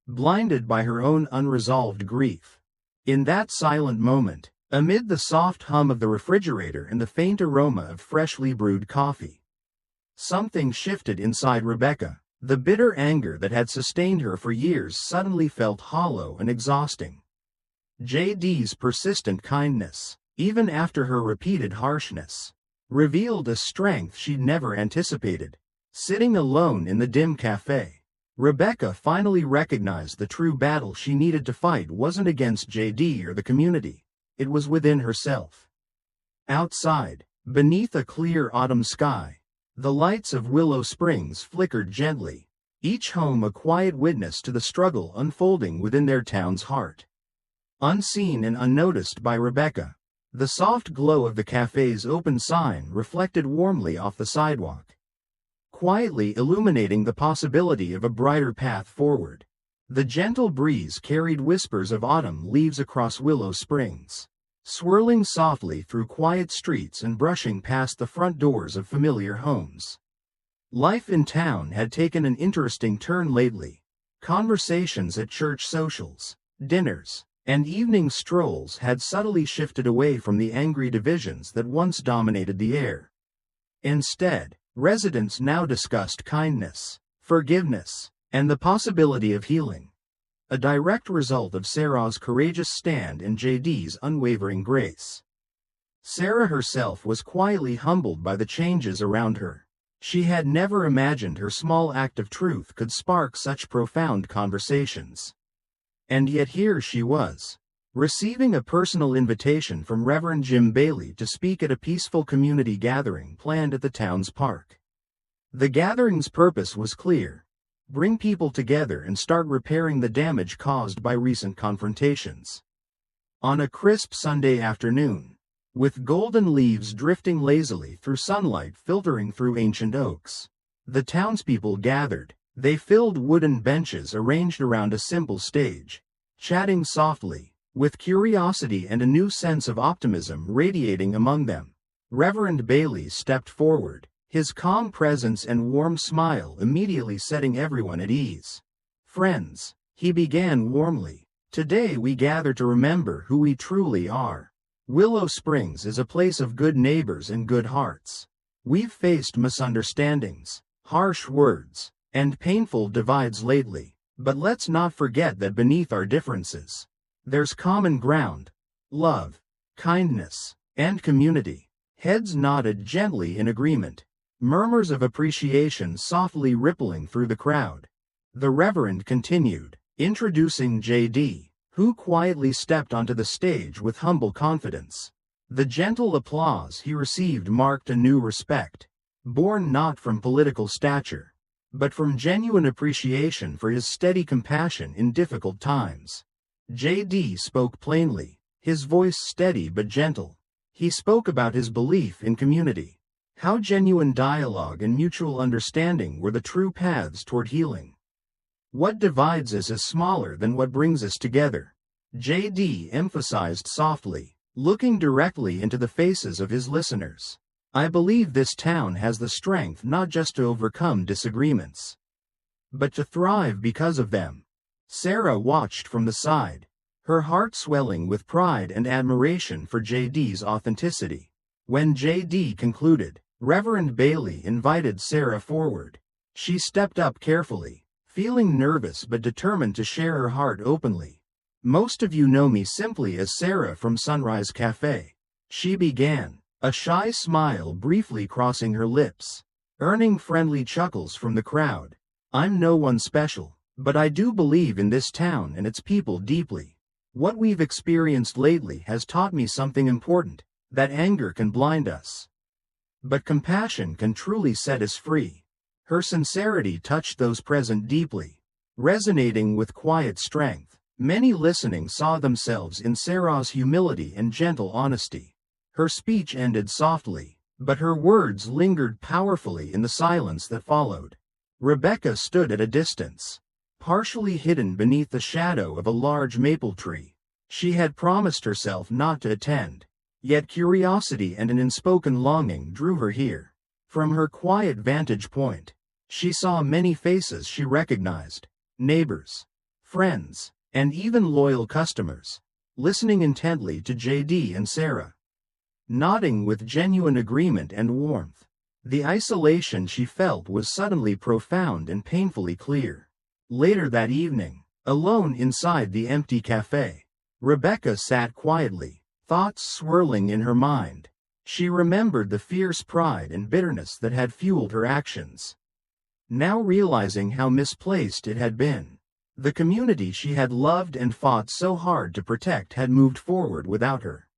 [SPEAKER 1] blinded by her own unresolved grief. In that silent moment, amid the soft hum of the refrigerator and the faint aroma of freshly brewed coffee, something shifted inside Rebecca. The bitter anger that had sustained her for years suddenly felt hollow and exhausting. JD's persistent kindness, even after her repeated harshness, revealed a strength she'd never anticipated. Sitting alone in the dim cafe, Rebecca finally recognized the true battle she needed to fight wasn't against JD or the community. It was within herself. Outside, beneath a clear autumn sky, the lights of Willow Springs flickered gently, each home a quiet witness to the struggle unfolding within their town's heart. Unseen and unnoticed by Rebecca, the soft glow of the cafe's open sign reflected warmly off the sidewalk, quietly illuminating the possibility of a brighter path forward. The gentle breeze carried whispers of autumn leaves across Willow Springs, swirling softly through quiet streets and brushing past the front doors of familiar homes. Life in town had taken an interesting turn lately. Conversations at church socials, dinners, and evening strolls had subtly shifted away from the angry divisions that once dominated the air. Instead, residents now discussed kindness, forgiveness, and the possibility of healing, a direct result of Sarah's courageous stand and JD's unwavering grace. Sarah herself was quietly humbled by the changes around her. She had never imagined her small act of truth could spark such profound conversations. And yet here she was, receiving a personal invitation from Reverend Jim Bailey to speak at a peaceful community gathering planned at the town's park. The gathering's purpose was clear: bring people together and start repairing the damage caused by recent confrontations. On a crisp Sunday afternoon, with golden leaves drifting lazily through sunlight filtering through ancient oaks, the townspeople gathered. They filled wooden benches arranged around a simple stage, chatting softly, with curiosity and a new sense of optimism radiating among them. Reverend Bailey stepped forward, his calm presence and warm smile immediately setting everyone at ease. "Friends," he began warmly, "today we gather to remember who we truly are. Willow Springs is a place of good neighbors and good hearts. We've faced misunderstandings, harsh words, and painful divides lately, but let's not forget that beneath our differences, there's common ground: love, kindness, and community." Heads nodded gently in agreement, murmurs of appreciation softly rippling through the crowd. The Reverend continued, introducing JD, who quietly stepped onto the stage with humble confidence. The gentle applause he received marked a new respect, born not from political stature, but from genuine appreciation for his steady compassion in difficult times. JD spoke plainly, his voice steady but gentle. He spoke about his belief in community, how genuine dialogue and mutual understanding were the true paths toward healing. "What divides us is smaller than what brings us together," JD emphasized softly, looking directly into the faces of his listeners. "I believe this town has the strength not just to overcome disagreements, but to thrive because of them." Sarah watched from the side, her heart swelling with pride and admiration for JD's authenticity. When JD concluded, Reverend Bailey invited Sarah forward. She stepped up carefully, feeling nervous but determined to share her heart openly. "Most of you know me simply as Sarah from Sunrise Cafe," she began, a shy smile briefly crossing her lips, earning friendly chuckles from the crowd. "I'm no one special, but I do believe in this town and its people deeply. What we've experienced lately has taught me something important, that anger can blind us, but compassion can truly set us free." Her sincerity touched those present deeply, resonating with quiet strength. Many listening saw themselves in Sarah's humility and gentle honesty. Her speech ended softly, but her words lingered powerfully in the silence that followed. Rebecca stood at a distance, partially hidden beneath the shadow of a large maple tree. She had promised herself not to attend, Yet curiosity and an unspoken longing drew her here. From her quiet vantage point, she saw many faces she recognized, neighbors, friends, and even loyal customers, listening intently to JD and Sarah, nodding with genuine agreement and warmth. The isolation she felt was suddenly profound and painfully clear. Later that evening, alone inside the empty cafe, Rebecca sat quietly, thoughts swirling in her mind. She remembered the fierce pride and bitterness that had fueled her actions. Now realizing how misplaced it had been, the community she had loved and fought so hard to protect had moved forward without her.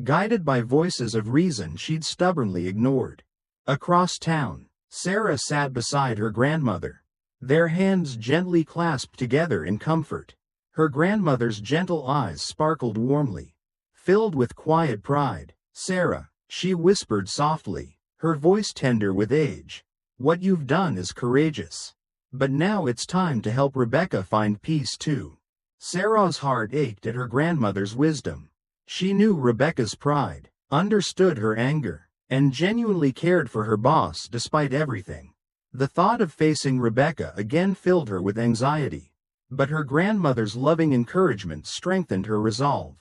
[SPEAKER 1] Guided by voices of reason she'd stubbornly ignored. Across town, Sarah sat beside her grandmother, their hands gently clasped together in comfort. Her grandmother's gentle eyes sparkled warmly, filled with quiet pride. "Sarah," she whispered softly, her voice tender with age, "what you've done is courageous. But now it's time to help Rebecca find peace too." Sarah's heart ached at her grandmother's wisdom. She knew Rebecca's pride, understood her anger, and genuinely cared for her boss despite everything. The thought of facing Rebecca again filled her with anxiety, but her grandmother's loving encouragement strengthened her resolve.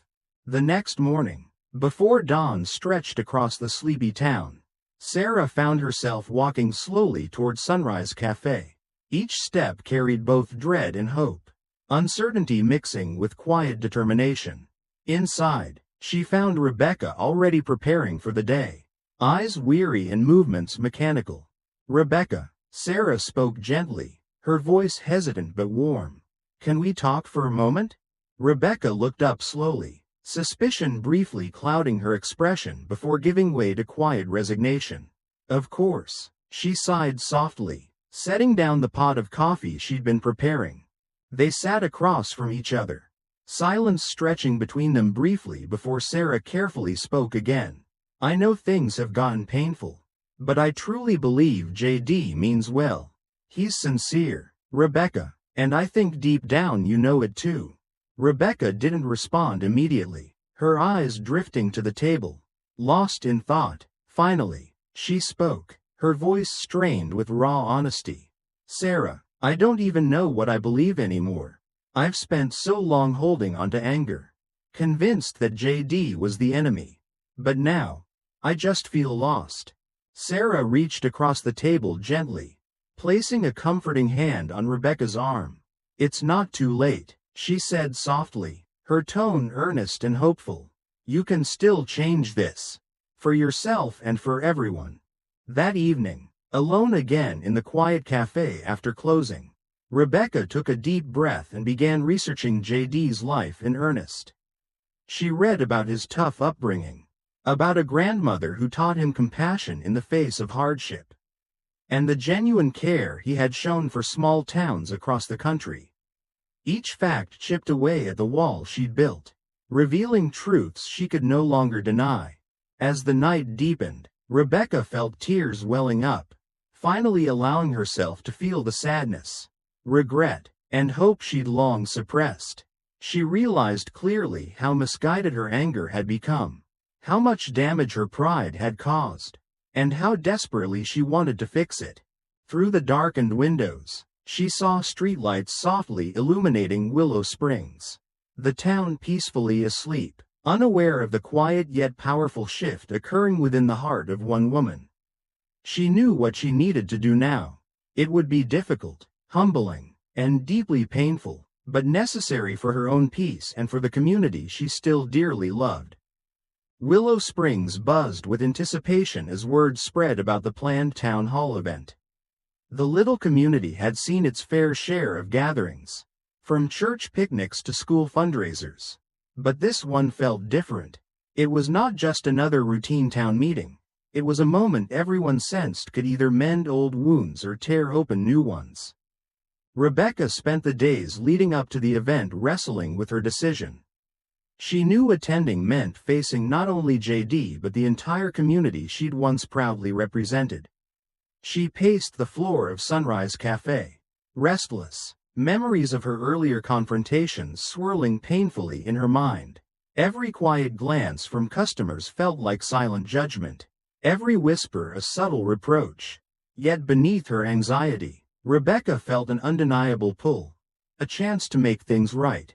[SPEAKER 1] The next morning, before dawn stretched across the sleepy town, Sarah found herself walking slowly toward Sunrise Cafe. Each step carried both dread and hope, uncertainty mixing with quiet determination. Inside, she found Rebecca already preparing for the day, eyes weary and movements mechanical. "Rebecca," Sarah spoke gently, her voice hesitant but warm. "Can we talk for a moment?" Rebecca looked up slowly, suspicion briefly clouding her expression before giving way to quiet resignation. "Of course," she sighed softly, setting down the pot of coffee she'd been preparing. They sat across from each other, silence stretching between them briefly before Sarah carefully spoke again. "I know things have gotten painful, but I truly believe JD means well. He's sincere, Rebecca, and I think deep down you know it too." Rebecca didn't respond immediately, her eyes drifting to the table, lost in thought. Finally, she spoke, her voice strained with raw honesty. "Sarah, I don't even know what I believe anymore. I've spent so long holding onto anger, convinced that JD was the enemy. But now, I just feel lost." Sarah reached across the table gently, placing a comforting hand on Rebecca's arm. "It's not too late," she said softly, her tone earnest and hopeful. "You can still change this. For yourself and for everyone." That evening, alone again in the quiet cafe after closing, Rebecca took a deep breath and began researching JD's life in earnest. She read about his tough upbringing, about a grandmother who taught him compassion in the face of hardship, and the genuine care he had shown for small towns across the country. Each fact chipped away at the wall she'd built, revealing truths she could no longer deny. As the night deepened, Rebecca felt tears welling up, finally allowing herself to feel the sadness, regret, and hope she'd long suppressed. She realized clearly how misguided her anger had become, how much damage her pride had caused, and how desperately she wanted to fix it. Through the darkened windows, she saw streetlights softly illuminating Willow Springs, the town peacefully asleep, unaware of the quiet yet powerful shift occurring within the heart of one woman. She knew what she needed to do now. It would be difficult, humbling, and deeply painful, but necessary for her own peace and for the community she still dearly loved. Willow Springs buzzed with anticipation as word spread about the planned town hall event. The little community had seen its fair share of gatherings, from church picnics to school fundraisers. But this one felt different. It was not just another routine town meeting. It was a moment everyone sensed could either mend old wounds or tear open new ones. Rebecca spent the days leading up to the event wrestling with her decision. She knew attending meant facing not only JD but the entire community she'd once proudly represented. She paced the floor of Sunrise Cafe, restless, memories of her earlier confrontations swirling painfully in her mind. Every quiet glance from customers felt like silent judgment. Every whisper a subtle reproach. Yet beneath her anxiety, Rebecca felt an undeniable pull. A chance to make things right.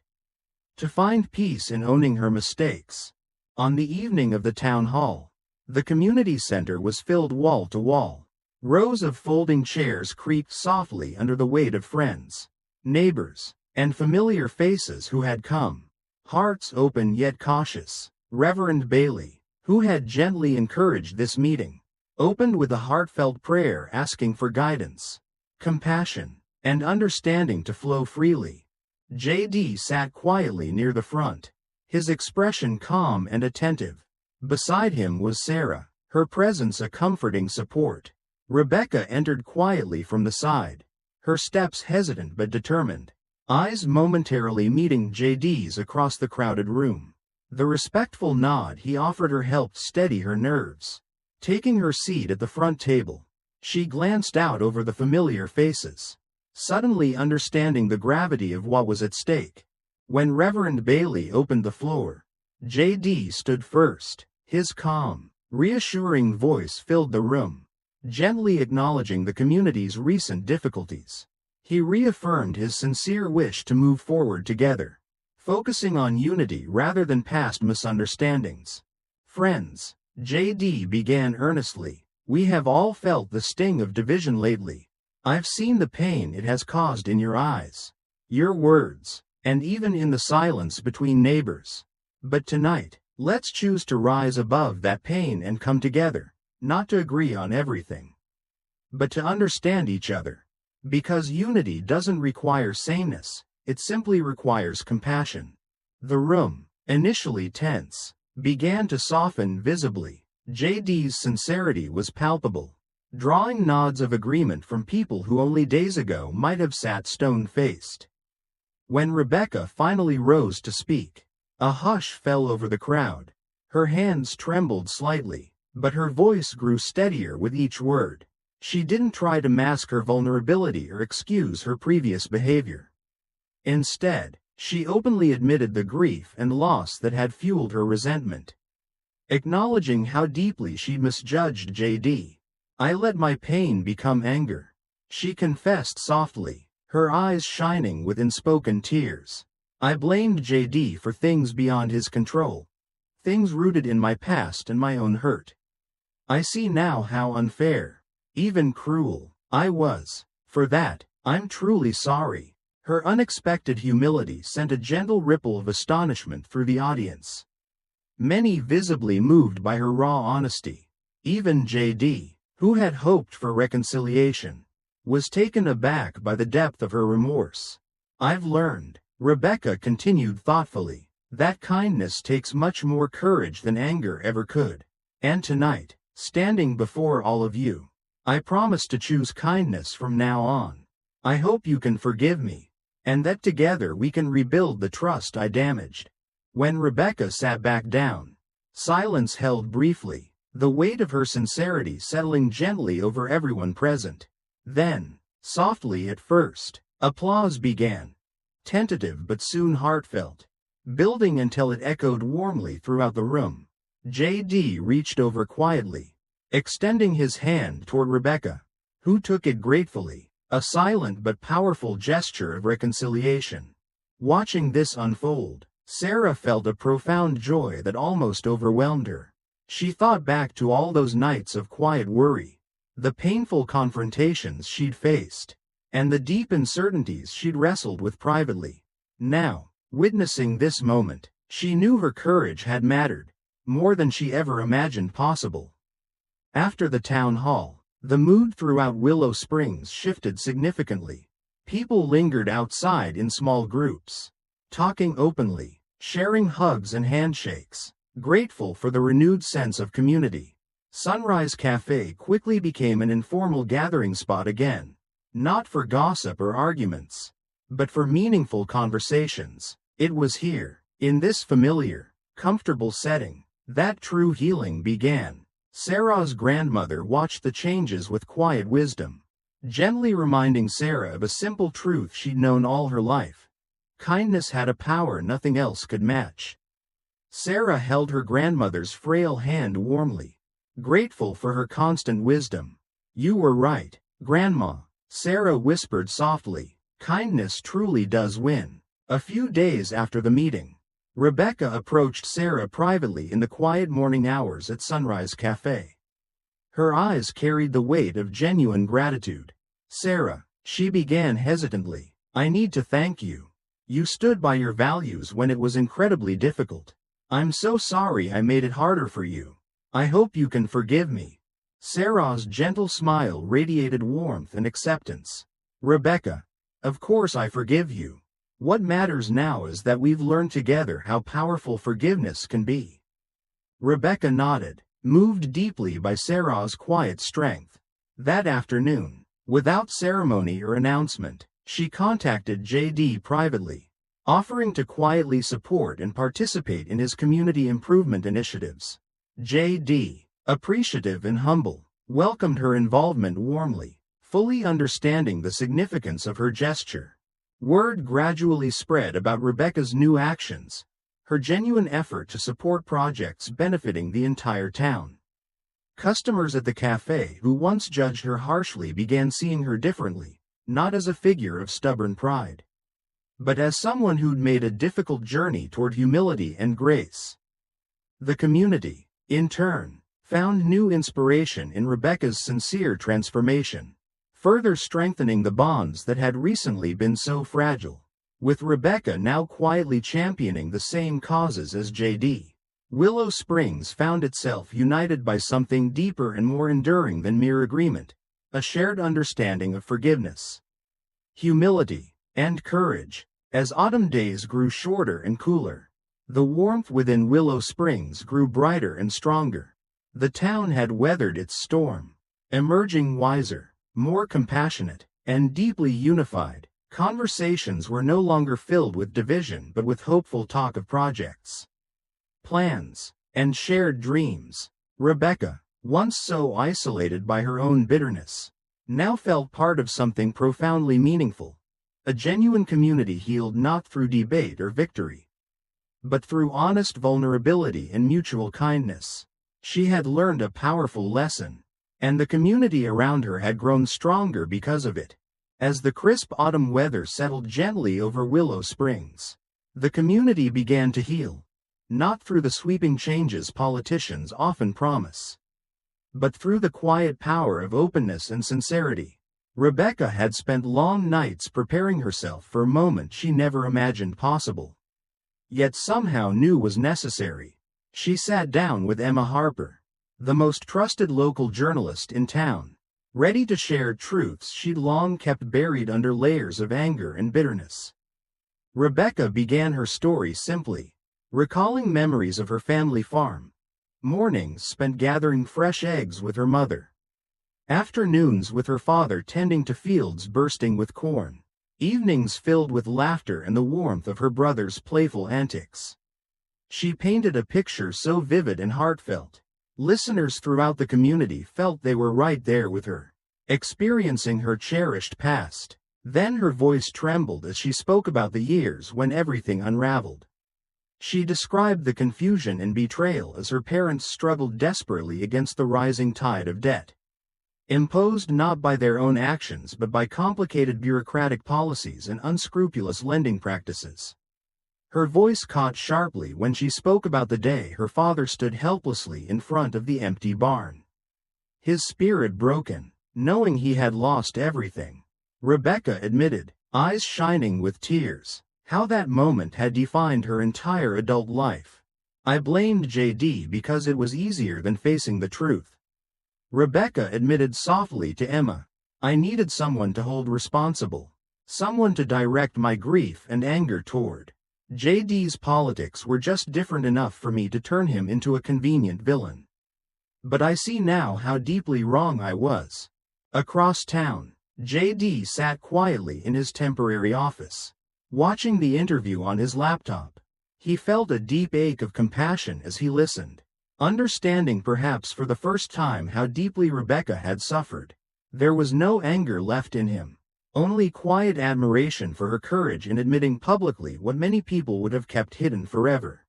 [SPEAKER 1] To find peace in owning her mistakes. On the evening of the town hall, the community center was filled wall to wall. Rows of folding chairs creaked softly under the weight of friends, neighbors, and familiar faces who had come. Hearts open yet cautious. Reverend Bailey, who had gently encouraged this meeting, opened with a heartfelt prayer asking for guidance, compassion, and understanding to flow freely. J.D. sat quietly near the front, his expression calm and attentive. Beside him was Sarah, her presence a comforting support. Rebecca entered quietly from the side, her steps hesitant but determined, eyes momentarily meeting J.D.'s across the crowded room. The respectful nod he offered her helped steady her nerves. Taking her seat at the front table, she glanced out over the familiar faces, suddenly understanding the gravity of what was at stake. When Reverend Bailey opened the floor, J.D. stood first. His calm, reassuring voice filled the room, gently acknowledging the community's recent difficulties. He reaffirmed his sincere wish to move forward together, focusing on unity rather than past misunderstandings. "Friends," J.D. began earnestly, "we have all felt the sting of division lately. I've seen the pain it has caused in your eyes, your words, and even in the silence between neighbors. But tonight, let's choose to rise above that pain and come together, not to agree on everything, but to understand each other. Because unity doesn't require sameness, it simply requires compassion." The room, initially tense, began to soften visibly. J.D.'s sincerity was palpable, drawing nods of agreement from people who only days ago might have sat stone-faced. When Rebecca finally rose to speak, a hush fell over the crowd. Her hands trembled slightly, but her voice grew steadier with each word. She didn't try to mask her vulnerability or excuse her previous behavior. Instead, she openly admitted the grief and loss that had fueled her resentment. Acknowledging how deeply she'd misjudged J.D., "I let my pain become anger," she confessed softly, her eyes shining with unspoken tears. "I blamed J.D. for things beyond his control, things rooted in my past and my own hurt. I see now how unfair, even cruel, I was. For that, I'm truly sorry." Her unexpected humility sent a gentle ripple of astonishment through the audience. Many visibly moved by her raw honesty. Even J.D., who had hoped for reconciliation, was taken aback by the depth of her remorse. "I've learned," Rebecca continued thoughtfully, "that kindness takes much more courage than anger ever could. And tonight, standing before all of you, I promise to choose kindness from now on. I hope you can forgive me, and that together we can rebuild the trust I damaged." When Rebecca sat back down, silence held briefly, the weight of her sincerity settling gently over everyone present. Then, softly at first, applause began, tentative but soon heartfelt, building until it echoed warmly throughout the room. J.D. reached over quietly, extending his hand toward Rebecca, who took it gratefully, a silent but powerful gesture of reconciliation. Watching this unfold, Sarah felt a profound joy that almost overwhelmed her. She thought back to all those nights of quiet worry, the painful confrontations she'd faced, and the deep uncertainties she'd wrestled with privately. Now, witnessing this moment, she knew her courage had mattered, more than she ever imagined possible. After the town hall, the mood throughout Willow Springs shifted significantly. People lingered outside in small groups, talking openly, sharing hugs and handshakes, grateful for the renewed sense of community. Sunrise Cafe quickly became an informal gathering spot again, not for gossip or arguments, but for meaningful conversations. It was here, in this familiar, comfortable setting, that true healing began. Sarah's grandmother watched the changes with quiet wisdom, gently reminding Sarah of a simple truth she'd known all her life. Kindness had a power nothing else could match. Sarah held her grandmother's frail hand warmly, grateful for her constant wisdom. "You were right, Grandma," Sarah whispered softly. "Kindness truly does win." A few days after the meeting, Rebecca approached Sarah privately in the quiet morning hours at Sunrise Cafe. Her eyes carried the weight of genuine gratitude. "Sarah," she began hesitantly, "I need to thank you. You stood by your values when it was incredibly difficult. I'm so sorry I made it harder for you. I hope you can forgive me." Sarah's gentle smile radiated warmth and acceptance. "Rebecca, of course I forgive you. What matters now is that we've learned together how powerful forgiveness can be." Rebecca nodded, moved deeply by Sarah's quiet strength. That afternoon, without ceremony or announcement, she contacted JD privately, offering to quietly support and participate in his community improvement initiatives. JD, appreciative and humble, welcomed her involvement warmly, fully understanding the significance of her gesture. Word gradually spread about Rebecca's new actions, her genuine effort to support projects benefiting the entire town. Customers at the cafe who once judged her harshly began seeing her differently, not as a figure of stubborn pride, but as someone who'd made a difficult journey toward humility and grace. The community, in turn, found new inspiration in Rebecca's sincere transformation, further strengthening the bonds that had recently been so fragile. With Rebecca now quietly championing the same causes as JD, Willow Springs found itself united by something deeper and more enduring than mere agreement, a shared understanding of forgiveness, humility, and courage. As autumn days grew shorter and cooler, the warmth within Willow Springs grew brighter and stronger. The town had weathered its storm, emerging wiser, more compassionate, and deeply unified. Conversations were no longer filled with division but with hopeful talk of projects, plans, and shared dreams. Rebecca, once so isolated by her own bitterness, now felt part of something profoundly meaningful. A genuine community healed not through debate or victory, but through honest vulnerability and mutual kindness. She had learned a powerful lesson, and the community around her had grown stronger because of it. As the crisp autumn weather settled gently over Willow Springs, the community began to heal, not through the sweeping changes politicians often promise, but through the quiet power of openness and sincerity. Rebecca had spent long nights preparing herself for a moment she never imagined possible, yet somehow knew was necessary. She sat down with Emma Harper, the most trusted local journalist in town, ready to share truths she'd long kept buried under layers of anger and bitterness. Rebecca began her story simply, recalling memories of her family farm, mornings spent gathering fresh eggs with her mother, afternoons with her father tending to fields bursting with corn, evenings filled with laughter and the warmth of her brother's playful antics. She painted a picture so vivid and heartfelt, listeners throughout the community felt they were right there with her, experiencing her cherished past. Then her voice trembled as she spoke about the years when everything unraveled. She described the confusion and betrayal as her parents struggled desperately against the rising tide of debt, imposed not by their own actions but by complicated bureaucratic policies and unscrupulous lending practices. Her voice caught sharply when she spoke about the day her father stood helplessly in front of the empty barn, his spirit broken, knowing he had lost everything. Rebecca admitted, eyes shining with tears, how that moment had defined her entire adult life. "I blamed JD because it was easier than facing the truth." Rebecca admitted softly to Emma, "I needed someone to hold responsible, someone to direct my grief and anger toward. JD's politics were just different enough for me to turn him into a convenient villain. But I see now how deeply wrong I was." Across town, JD sat quietly in his temporary office, watching the interview on his laptop. He felt a deep ache of compassion as he listened, understanding perhaps for the first time how deeply Rebecca had suffered. There was no anger left in him, only quiet admiration for her courage in admitting publicly what many people would have kept hidden forever.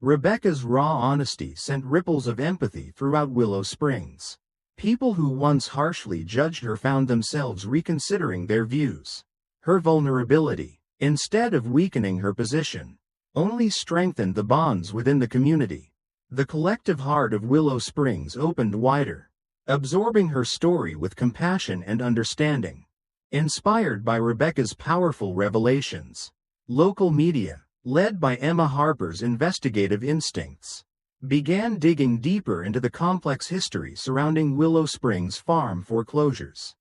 [SPEAKER 1] Rebecca's raw honesty sent ripples of empathy throughout Willow Springs. People who once harshly judged her found themselves reconsidering their views. Her vulnerability, instead of weakening her position, only strengthened the bonds within the community. The collective heart of Willow Springs opened wider, absorbing her story with compassion and understanding. Inspired by Rebecca's powerful revelations, local media, led by Emma Harper's investigative instincts, began digging deeper into the complex history surrounding Willow Springs farm foreclosures.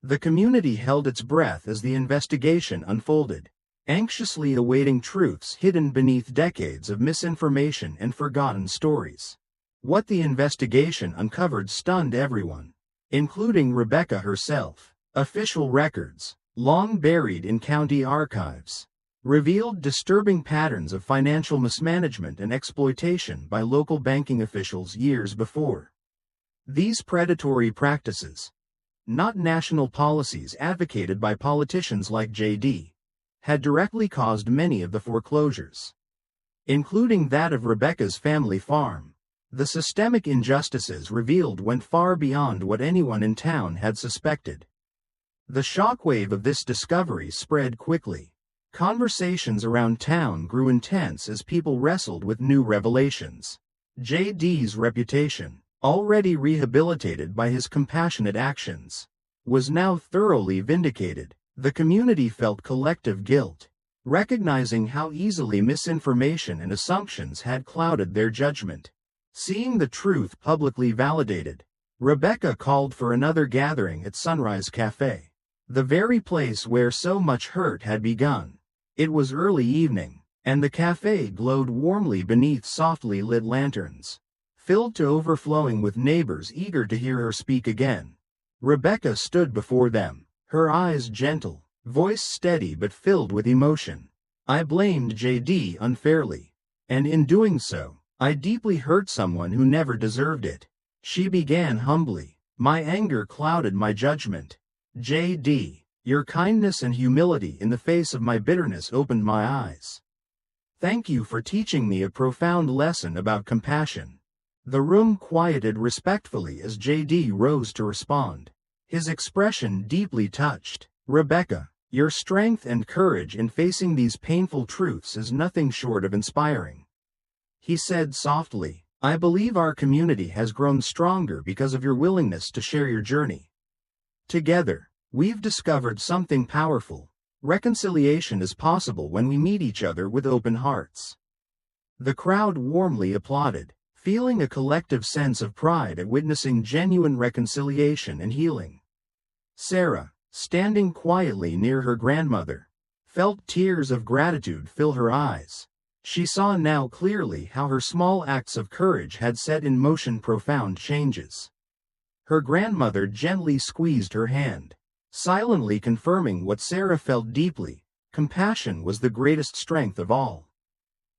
[SPEAKER 1] The community held its breath as the investigation unfolded, anxiously awaiting truths hidden beneath decades of misinformation and forgotten stories. What the investigation uncovered stunned everyone, including Rebecca herself. Official records, long buried in county archives, revealed disturbing patterns of financial mismanagement and exploitation by local banking officials years before. These predatory practices, not national policies advocated by politicians like J.D., had directly caused many of the foreclosures, including that of Rebecca's family farm. The systemic injustices revealed went far beyond what anyone in town had suspected. The shockwave of this discovery spread quickly. Conversations around town grew intense as people wrestled with new revelations. J.D.'s reputation, already rehabilitated by his compassionate actions, was now thoroughly vindicated. The community felt collective guilt, recognizing how easily misinformation and assumptions had clouded their judgment. Seeing the truth publicly validated, Rebecca called for another gathering at Sunrise Cafe, the very place where so much hurt had begun. It was early evening, and the cafe glowed warmly beneath softly lit lanterns, filled to overflowing with neighbors eager to hear her speak again. Rebecca stood before them, her eyes gentle, voice steady but filled with emotion. I blamed J.D. unfairly, and in doing so, I deeply hurt someone who never deserved it. She began humbly. My anger clouded my judgment. J.D., your kindness and humility in the face of my bitterness opened my eyes. Thank you for teaching me a profound lesson about compassion. The room quieted respectfully as J.D. rose to respond, his expression deeply touched. Rebecca, your strength and courage in facing these painful truths is nothing short of inspiring. He said softly, I believe our community has grown stronger because of your willingness to share your journey. Together, we've discovered something powerful. Reconciliation is possible when we meet each other with open hearts. The crowd warmly applauded, feeling a collective sense of pride at witnessing genuine reconciliation and healing. Sarah, standing quietly near her grandmother, felt tears of gratitude fill her eyes. She saw now clearly how her small acts of courage had set in motion profound changes. Her grandmother gently squeezed her hand, silently confirming what Sarah felt deeply. Compassion was the greatest strength of all.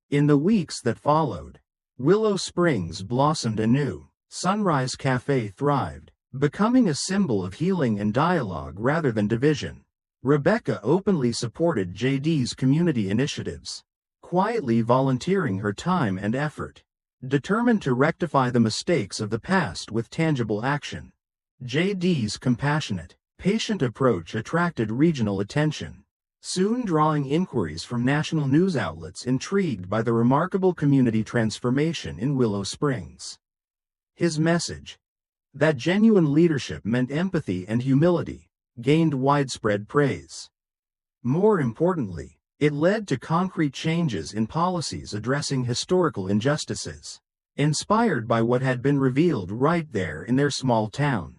[SPEAKER 1] In the weeks that followed, Willow Springs blossomed anew. Sunrise Cafe thrived, becoming a symbol of healing and dialogue rather than division. Rebecca openly supported J.D.'s community initiatives, quietly volunteering her time and effort, determined to rectify the mistakes of the past with tangible action. J.D.'s compassionate, patient approach attracted regional attention, soon drawing inquiries from national news outlets intrigued by the remarkable community transformation in Willow Springs. His message, that genuine leadership meant empathy and humility, gained widespread praise. More importantly, it led to concrete changes in policies addressing historical injustices, inspired by what had been revealed right there in their small town.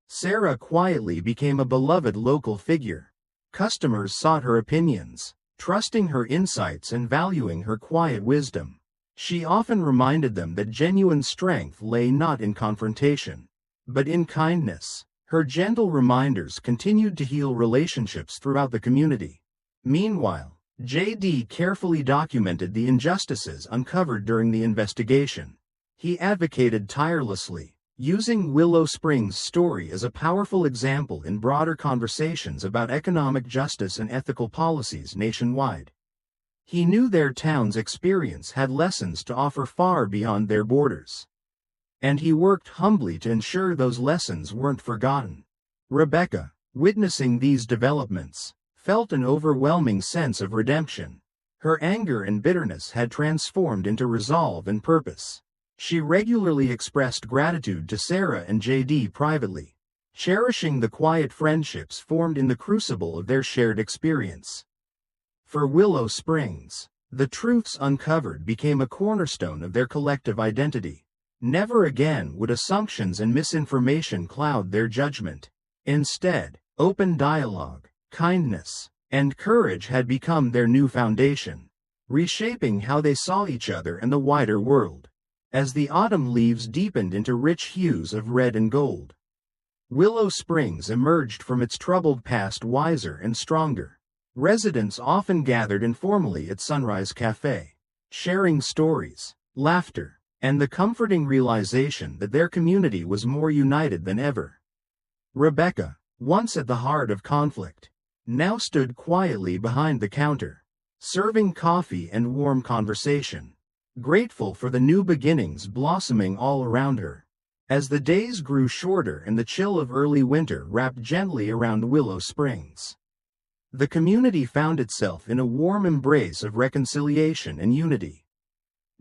[SPEAKER 1] Sarah quietly became a beloved local figure. Customers sought her opinions, trusting her insights and valuing her quiet wisdom. She often reminded them that genuine strength lay not in confrontation, but in kindness. Her gentle reminders continued to heal relationships throughout the community. Meanwhile, J.D. carefully documented the injustices uncovered during the investigation. He advocated tirelessly, using Willow Springs' story as a powerful example in broader conversations about economic justice and ethical policies nationwide. He knew their town's experience had lessons to offer far beyond their borders. And he worked humbly to ensure those lessons weren't forgotten. Rebecca, witnessing these developments, felt an overwhelming sense of redemption. Her anger and bitterness had transformed into resolve and purpose. She regularly expressed gratitude to Sarah and JD privately, cherishing the quiet friendships formed in the crucible of their shared experience. For Willow Springs, the truths uncovered became a cornerstone of their collective identity. Never again would assumptions and misinformation cloud their judgment. Instead, open dialogue, kindness, and courage had become their new foundation, reshaping how they saw each other and the wider world. As the autumn leaves deepened into rich hues of red and gold, Willow Springs emerged from its troubled past wiser and stronger. Residents often gathered informally at Sunrise Cafe, sharing stories, laughter, and the comforting realization that their community was more united than ever. Rebecca, once at the heart of conflict, now stood quietly behind the counter, serving coffee and warm conversation, grateful for the new beginnings blossoming all around her. As the days grew shorter and the chill of early winter wrapped gently around Willow Springs, the community found itself in a warm embrace of reconciliation and unity.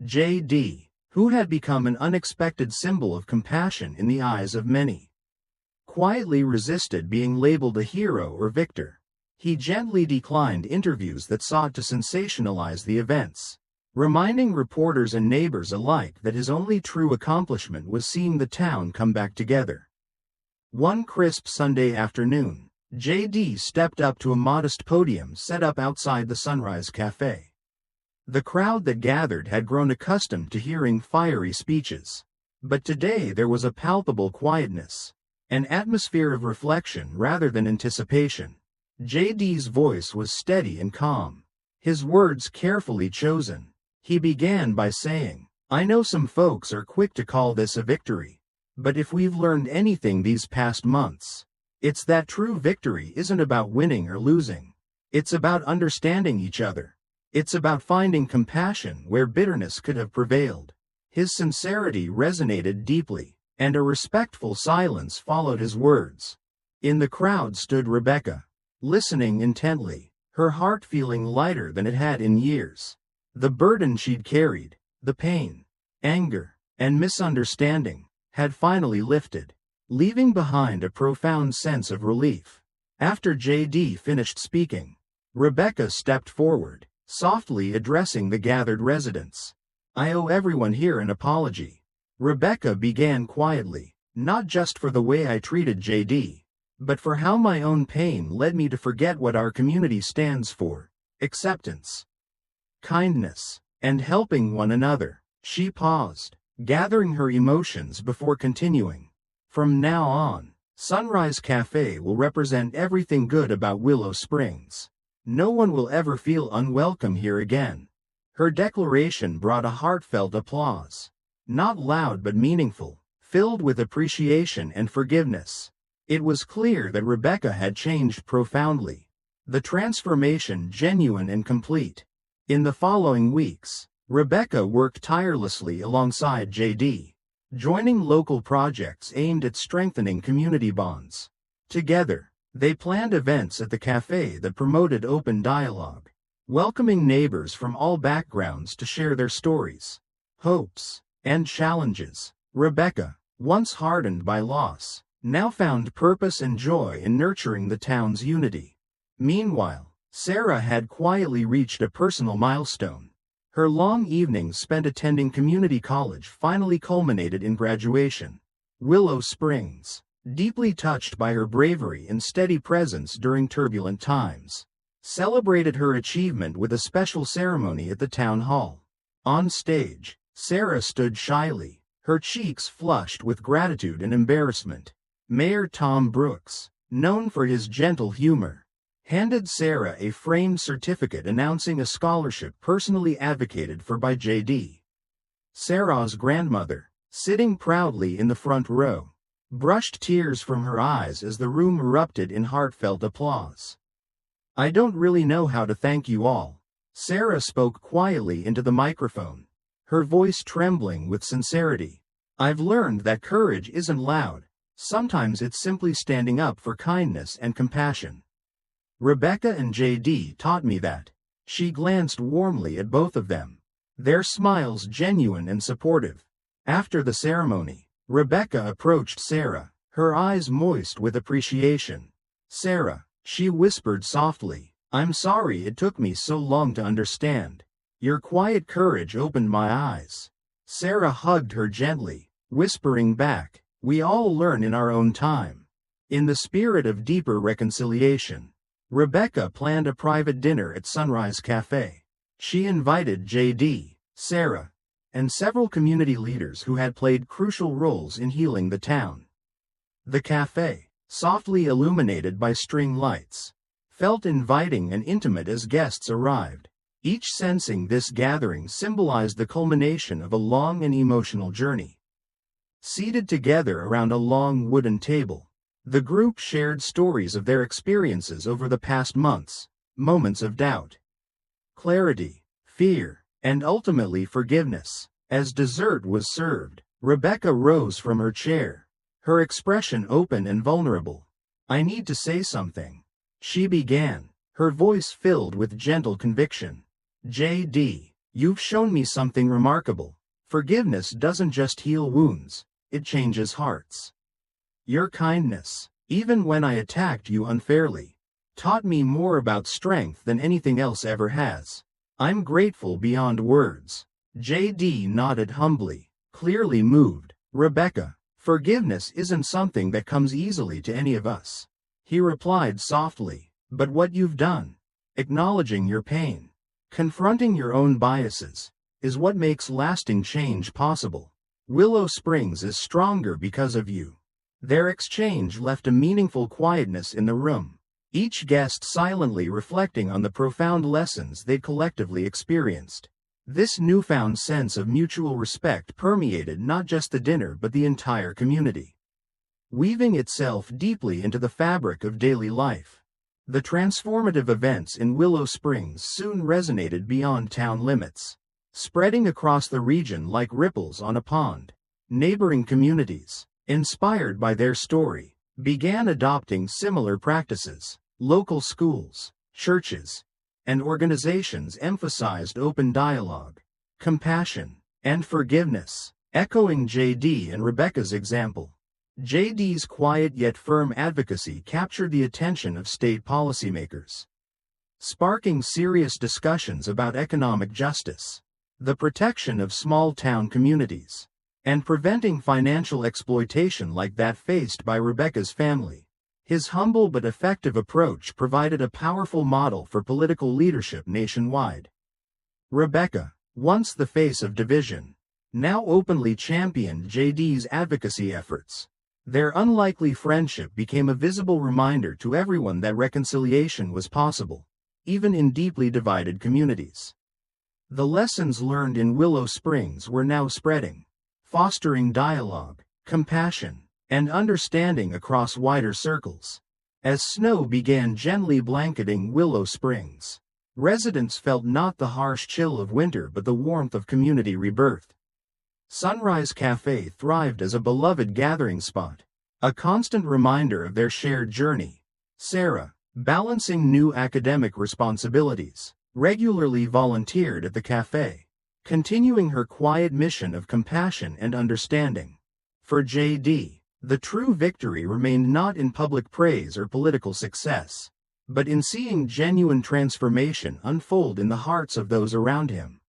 [SPEAKER 1] JD, who had become an unexpected symbol of compassion in the eyes of many, quietly resisted being labeled a hero or victor. He gently declined interviews that sought to sensationalize the events, reminding reporters and neighbors alike that his only true accomplishment was seeing the town come back together. One crisp Sunday afternoon, JD stepped up to a modest podium set up outside the Sunrise Cafe. The crowd that gathered had grown accustomed to hearing fiery speeches, but today there was a palpable quietness, an atmosphere of reflection rather than anticipation. JD's voice was steady and calm, his words carefully chosen. He began by saying, "I know some folks are quick to call this a victory, but if we've learned anything these past months, it's that true victory isn't about winning or losing. It's about understanding each other. It's about finding compassion where bitterness could have prevailed." His sincerity resonated deeply, and a respectful silence followed his words. In the crowd stood Rebecca, listening intently, her heart feeling lighter than it had in years. The burden she'd carried, the pain, anger, and misunderstanding, had finally lifted, leaving behind a profound sense of relief. After JD finished speaking, Rebecca stepped forward, softly addressing the gathered residents. "I owe everyone here an apology." Rebecca began quietly, "not just for the way I treated JD, but for how my own pain led me to forget what our community stands for: acceptance, kindness, and helping one another." She paused, gathering her emotions before continuing. "From now on, Sunrise Cafe will represent everything good about Willow Springs. No one will ever feel unwelcome here again." Her declaration brought a heartfelt applause, not loud but meaningful, filled with appreciation and forgiveness. It was clear that Rebecca had changed profoundly, the transformation genuine and complete. In the following weeks, Rebecca worked tirelessly alongside JD, joining local projects aimed at strengthening community bonds. Together, they planned events at the cafe that promoted open dialogue, welcoming neighbors from all backgrounds to share their stories, hopes, and challenges. Rebecca, once hardened by loss, now found purpose and joy in nurturing the town's unity. Meanwhile, Sarah had quietly reached a personal milestone. Her long evenings spent attending community college finally culminated in graduation. Willow Springs, deeply touched by her bravery and steady presence during turbulent times, celebrated her achievement with a special ceremony at the town hall. On stage, Sarah stood shyly, her cheeks flushed with gratitude and embarrassment. Mayor Tom Brooks, known for his gentle humor, handed Sarah a framed certificate announcing a scholarship personally advocated for by JD. Sarah's grandmother, sitting proudly in the front row, brushed tears from her eyes as the room erupted in heartfelt applause. "I don't really know how to thank you all," Sarah spoke quietly into the microphone, her voice trembling with sincerity. I've learned that courage isn't loud. Sometimes it's simply standing up for kindness and compassion. Rebecca and JD taught me that. She glanced warmly at both of them, their smiles genuine and supportive. After the ceremony, Rebecca approached Sarah, her eyes moist with appreciation. Sarah, she whispered softly, I'm sorry it took me so long to understand. Your quiet courage opened my eyes. Sarah hugged her gently, whispering back, we all learn in our own time. In the spirit of deeper reconciliation, Rebecca planned a private dinner at Sunrise Cafe. She invited JD, Sarah, and several community leaders who had played crucial roles in healing the town. The cafe, softly illuminated by string lights, felt inviting and intimate as guests arrived, each sensing this gathering symbolized the culmination of a long and emotional journey. Seated together around a long wooden table, the group shared stories of their experiences over the past months, moments of doubt, clarity, fear, and ultimately forgiveness. As dessert was served, Rebecca rose from her chair, her expression open and vulnerable. I need to say something, she began, her voice filled with gentle conviction. JD, you've shown me something remarkable. Forgiveness doesn't just heal wounds, it changes hearts. Your kindness, even when I attacked you unfairly, taught me more about strength than anything else ever has. I'm grateful beyond words. JD nodded humbly, clearly moved. Rebecca, forgiveness isn't something that comes easily to any of us. He replied softly, but what you've done, acknowledging your pain, confronting your own biases, is what makes lasting change possible. Willow Springs is stronger because of you. Their exchange left a meaningful quietness in the room, each guest silently reflecting on the profound lessons they'd collectively experienced. This newfound sense of mutual respect permeated not just the dinner but the entire community, weaving itself deeply into the fabric of daily life. The transformative events in Willow Springs soon resonated beyond town limits, spreading across the region like ripples on a pond. Neighboring communities, inspired by their story, began adopting similar practices. Local schools, churches, and organizations emphasized open dialogue, compassion, and forgiveness, echoing JD and Rebecca's example. JD's quiet yet firm advocacy captured the attention of state policymakers, sparking serious discussions about economic justice, the protection of small-town communities, and preventing financial exploitation like that faced by Rebecca's family. His humble but effective approach provided a powerful model for political leadership nationwide. Rebecca, once the face of division, now openly championed JD's advocacy efforts. Their unlikely friendship became a visible reminder to everyone that reconciliation was possible, even in deeply divided communities. The lessons learned in Willow Springs were now spreading, fostering dialogue, compassion, and understanding across wider circles. As snow began gently blanketing Willow Springs, residents felt not the harsh chill of winter but the warmth of community rebirth. Sunrise Cafe thrived as a beloved gathering spot, a constant reminder of their shared journey. Sarah, balancing new academic responsibilities, regularly volunteered at the cafe, continuing her quiet mission of compassion and understanding. For JD, the true victory remained not in public praise or political success, but in seeing genuine transformation unfold in the hearts of those around him.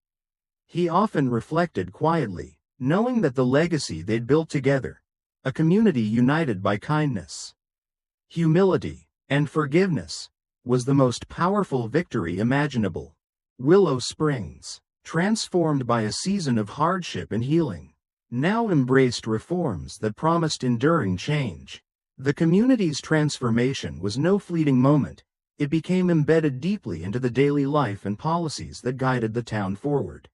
[SPEAKER 1] He often reflected quietly, knowing that the legacy they'd built together, a community united by kindness, humility, and forgiveness, was the most powerful victory imaginable. Willow Springs, transformed by a season of hardship and healing, now embraced reforms that promised enduring change. The community's transformation was no fleeting moment. It became embedded deeply into the daily life and policies that guided the town forward.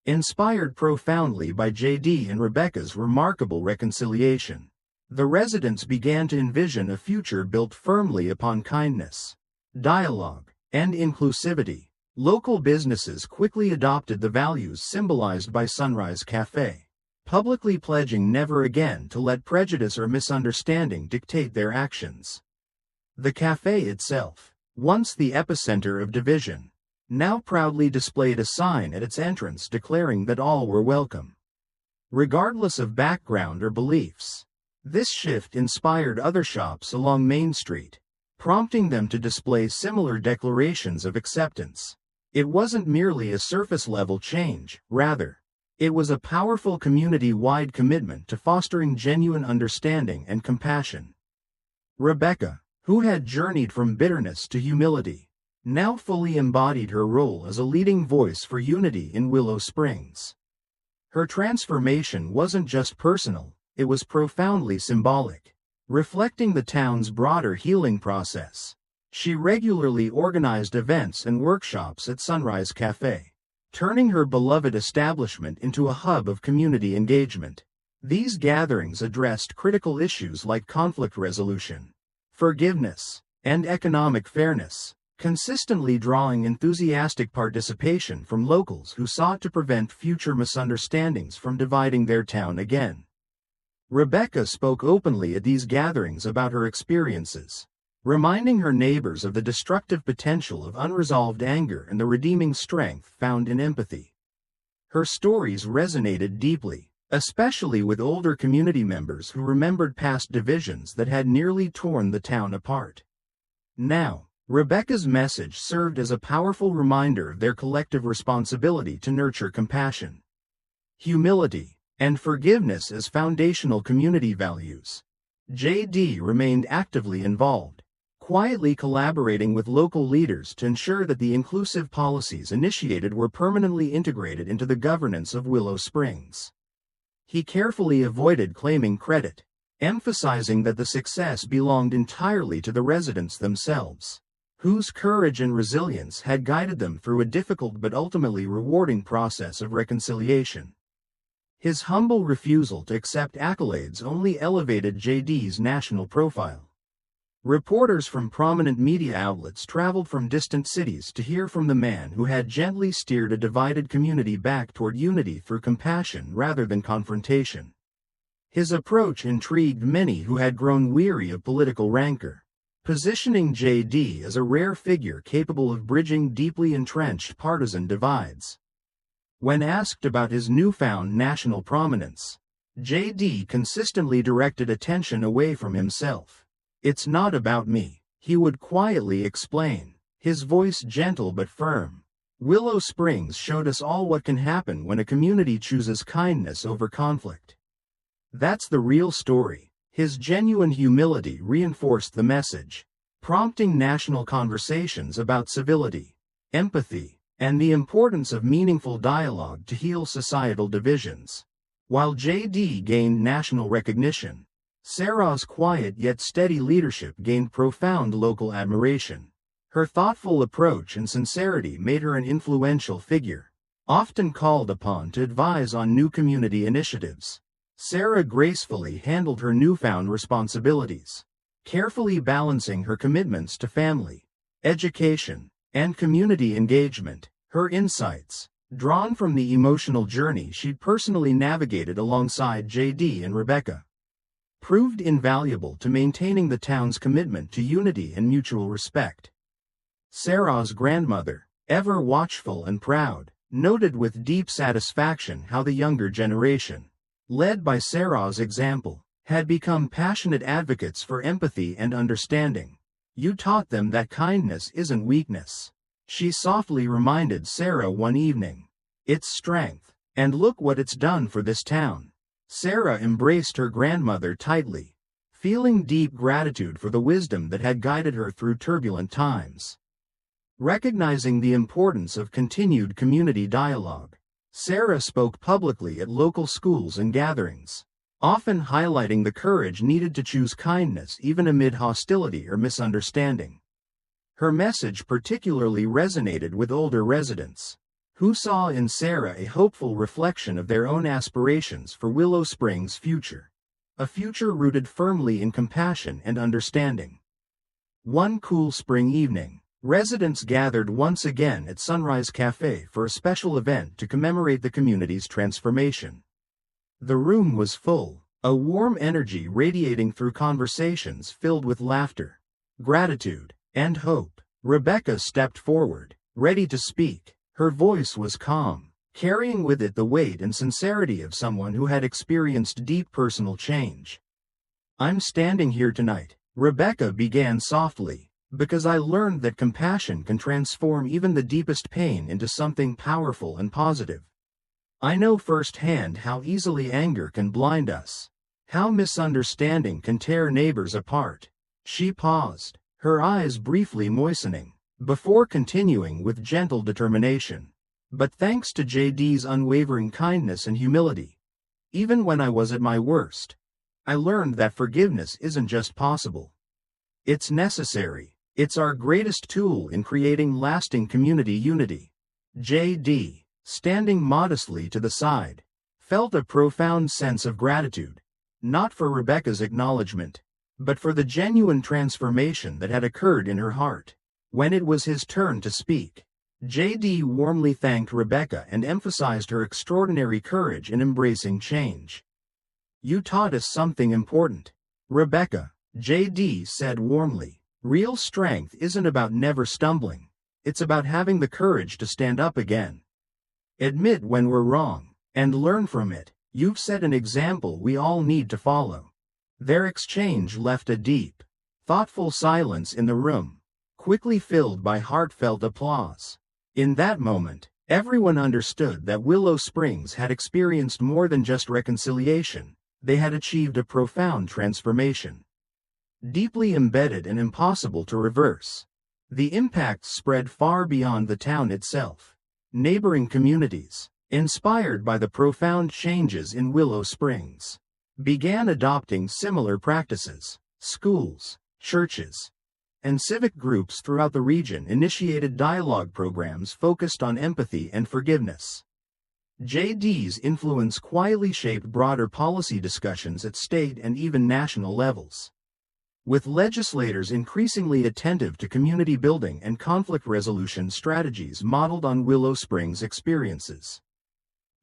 [SPEAKER 1] Inspired profoundly by JD and Rebecca's remarkable reconciliation, the residents began to envision a future built firmly upon kindness, dialogue, and inclusivity. Local businesses quickly adopted the values symbolized by Sunrise Cafe, publicly pledging never again to let prejudice or misunderstanding dictate their actions. The cafe itself, once the epicenter of division, now proudly displayed a sign at its entrance declaring that all were welcome, regardless of background or beliefs. This shift inspired other shops along Main Street, prompting them to display similar declarations of acceptance. It wasn't merely a surface-level change, rather, it was a powerful community-wide commitment to fostering genuine understanding and compassion. Rebecca, who had journeyed from bitterness to humility, now fully embodied her role as a leading voice for unity in Willow Springs. Her transformation wasn't just personal, it was profoundly symbolic, reflecting the town's broader healing process. She regularly organized events and workshops at Sunrise Cafe, turning her beloved establishment into a hub of community engagement. These gatherings addressed critical issues like conflict resolution, forgiveness, and economic fairness, consistently drawing enthusiastic participation from locals who sought to prevent future misunderstandings from dividing their town again. Rebecca spoke openly at these gatherings about her experiences, reminding her neighbors of the destructive potential of unresolved anger and the redeeming strength found in empathy. Her stories resonated deeply, especially with older community members who remembered past divisions that had nearly torn the town apart. Now, Rebecca's message served as a powerful reminder of their collective responsibility to nurture compassion, humility, and forgiveness as foundational community values. JD remained actively involved, quietly collaborating with local leaders to ensure that the inclusive policies initiated were permanently integrated into the governance of Willow Springs. He carefully avoided claiming credit, emphasizing that the success belonged entirely to the residents themselves, whose courage and resilience had guided them through a difficult but ultimately rewarding process of reconciliation. His humble refusal to accept accolades only elevated JD's national profile. Reporters from prominent media outlets traveled from distant cities to hear from the man who had gently steered a divided community back toward unity through compassion rather than confrontation. His approach intrigued many who had grown weary of political rancor, positioning JD as a rare figure capable of bridging deeply entrenched partisan divides. When asked about his newfound national prominence, JD consistently directed attention away from himself. "It's not about me," he would quietly explain, his voice gentle but firm. Willow Springs showed us all what can happen when a community chooses kindness over conflict. That's the real story. His genuine humility reinforced the message, prompting national conversations about civility, empathy, and the importance of meaningful dialogue to heal societal divisions. While JD gained national recognition, Sarah's quiet yet steady leadership gained profound local admiration. Her thoughtful approach and sincerity made her an influential figure, often called upon to advise on new community initiatives. Sarah gracefully handled her newfound responsibilities, carefully balancing her commitments to family, education, and community engagement. Her insights, drawn from the emotional journey she'd personally navigated alongside JD and Rebecca, proved invaluable to maintaining the town's commitment to unity and mutual respect. Sarah's grandmother, ever watchful and proud, noted with deep satisfaction how the younger generation, led by Sarah's example, had become passionate advocates for empathy and understanding. "You taught them that kindness isn't weakness," she softly reminded Sarah one evening. "It's strength, and look what it's done for this town." Sarah embraced her grandmother tightly, feeling deep gratitude for the wisdom that had guided her through turbulent times. Recognizing the importance of continued community dialogue, Sarah spoke publicly at local schools and gatherings, often highlighting the courage needed to choose kindness even amid hostility or misunderstanding. Her message particularly resonated with older residents, who saw in Sarah a hopeful reflection of their own aspirations for Willow Springs' future, a future rooted firmly in compassion and understanding. One cool spring evening, Residents gathered once again at Sunrise Cafe for a special event to commemorate the community's transformation. The room was full, a warm energy radiating through conversations filled with laughter, gratitude, and hope. Rebecca stepped forward, ready to speak. Her voice was calm, carrying with it the weight and sincerity of someone who had experienced deep personal change. "I'm standing here tonight," Rebecca began softly, "because I learned that compassion can transform even the deepest pain into something powerful and positive. I know firsthand how easily anger can blind us, how misunderstanding can tear neighbors apart." She paused, her eyes briefly moistening, before continuing with gentle determination. "But thanks to JD's unwavering kindness and humility, even when I was at my worst, I learned that forgiveness isn't just possible. It's necessary. It's our greatest tool in creating lasting community unity." JD, standing modestly to the side, felt a profound sense of gratitude, not for Rebecca's acknowledgement, but for the genuine transformation that had occurred in her heart. When it was his turn to speak, JD warmly thanked Rebecca and emphasized her extraordinary courage in embracing change. "You taught us something important, Rebecca," JD said warmly. "Real strength isn't about never stumbling. It's about having the courage to stand up again. Admit when we're wrong, and learn from it. You've set an example we all need to follow." Their exchange left a deep, thoughtful silence in the room, quickly filled by heartfelt applause. In that moment, everyone understood that Willow Springs had experienced more than just reconciliation. They had achieved a profound transformation, deeply embedded and impossible to reverse. The impact spread far beyond the town itself. Neighboring communities, inspired by the profound changes in Willow Springs, began adopting similar practices. Schools, churches, and civic groups throughout the region initiated dialogue programs focused on empathy and forgiveness. JD's influence quietly shaped broader policy discussions at state and even national levels, with legislators increasingly attentive to community building and conflict resolution strategies modeled on Willow Springs' experiences.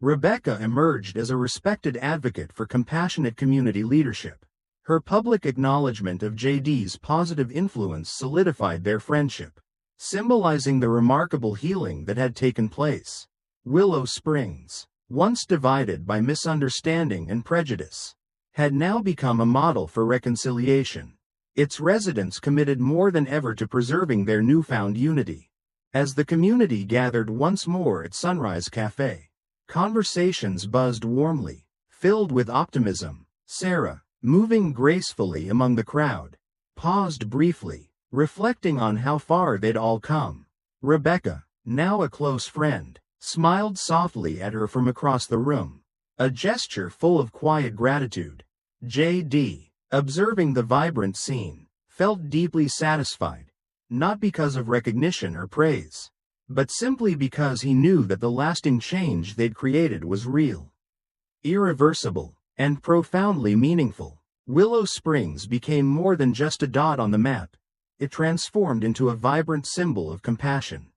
[SPEAKER 1] Rebecca emerged as a respected advocate for compassionate community leadership. Her public acknowledgement of JD's positive influence solidified their friendship, symbolizing the remarkable healing that had taken place. Willow Springs, once divided by misunderstanding and prejudice, had now become a model for reconciliation. Its residents committed more than ever to preserving their newfound unity. As the community gathered once more at Sunrise Cafe, conversations buzzed warmly, filled with optimism. Sarah, moving gracefully among the crowd, paused briefly, reflecting on how far they'd all come. Rebecca, now a close friend, smiled softly at her from across the room, a gesture full of quiet gratitude. JD, observing the vibrant scene, felt deeply satisfied, not because of recognition or praise, but simply because he knew that the lasting change they'd created was real, irreversible, and profoundly meaningful. Willow Springs became more than just a dot on the map. It transformed into a vibrant symbol of compassion,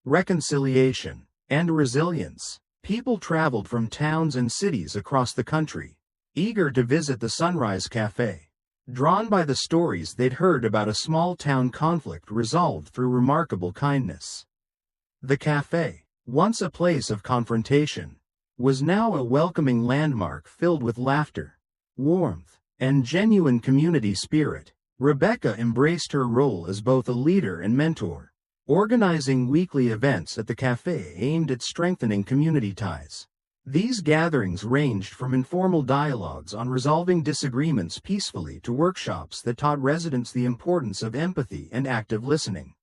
[SPEAKER 1] reconciliation, and resilience. People traveled from towns and cities across the country, eager to visit the Sunrise Cafe, drawn by the stories they'd heard about a small-town conflict resolved through remarkable kindness. The cafe, once a place of confrontation, was now a welcoming landmark filled with laughter, warmth, and genuine community spirit. Rebecca embraced her role as both a leader and mentor, organizing weekly events at the cafe aimed at strengthening community ties. These gatherings ranged from informal dialogues on resolving disagreements peacefully to workshops that taught residents the importance of empathy and active listening.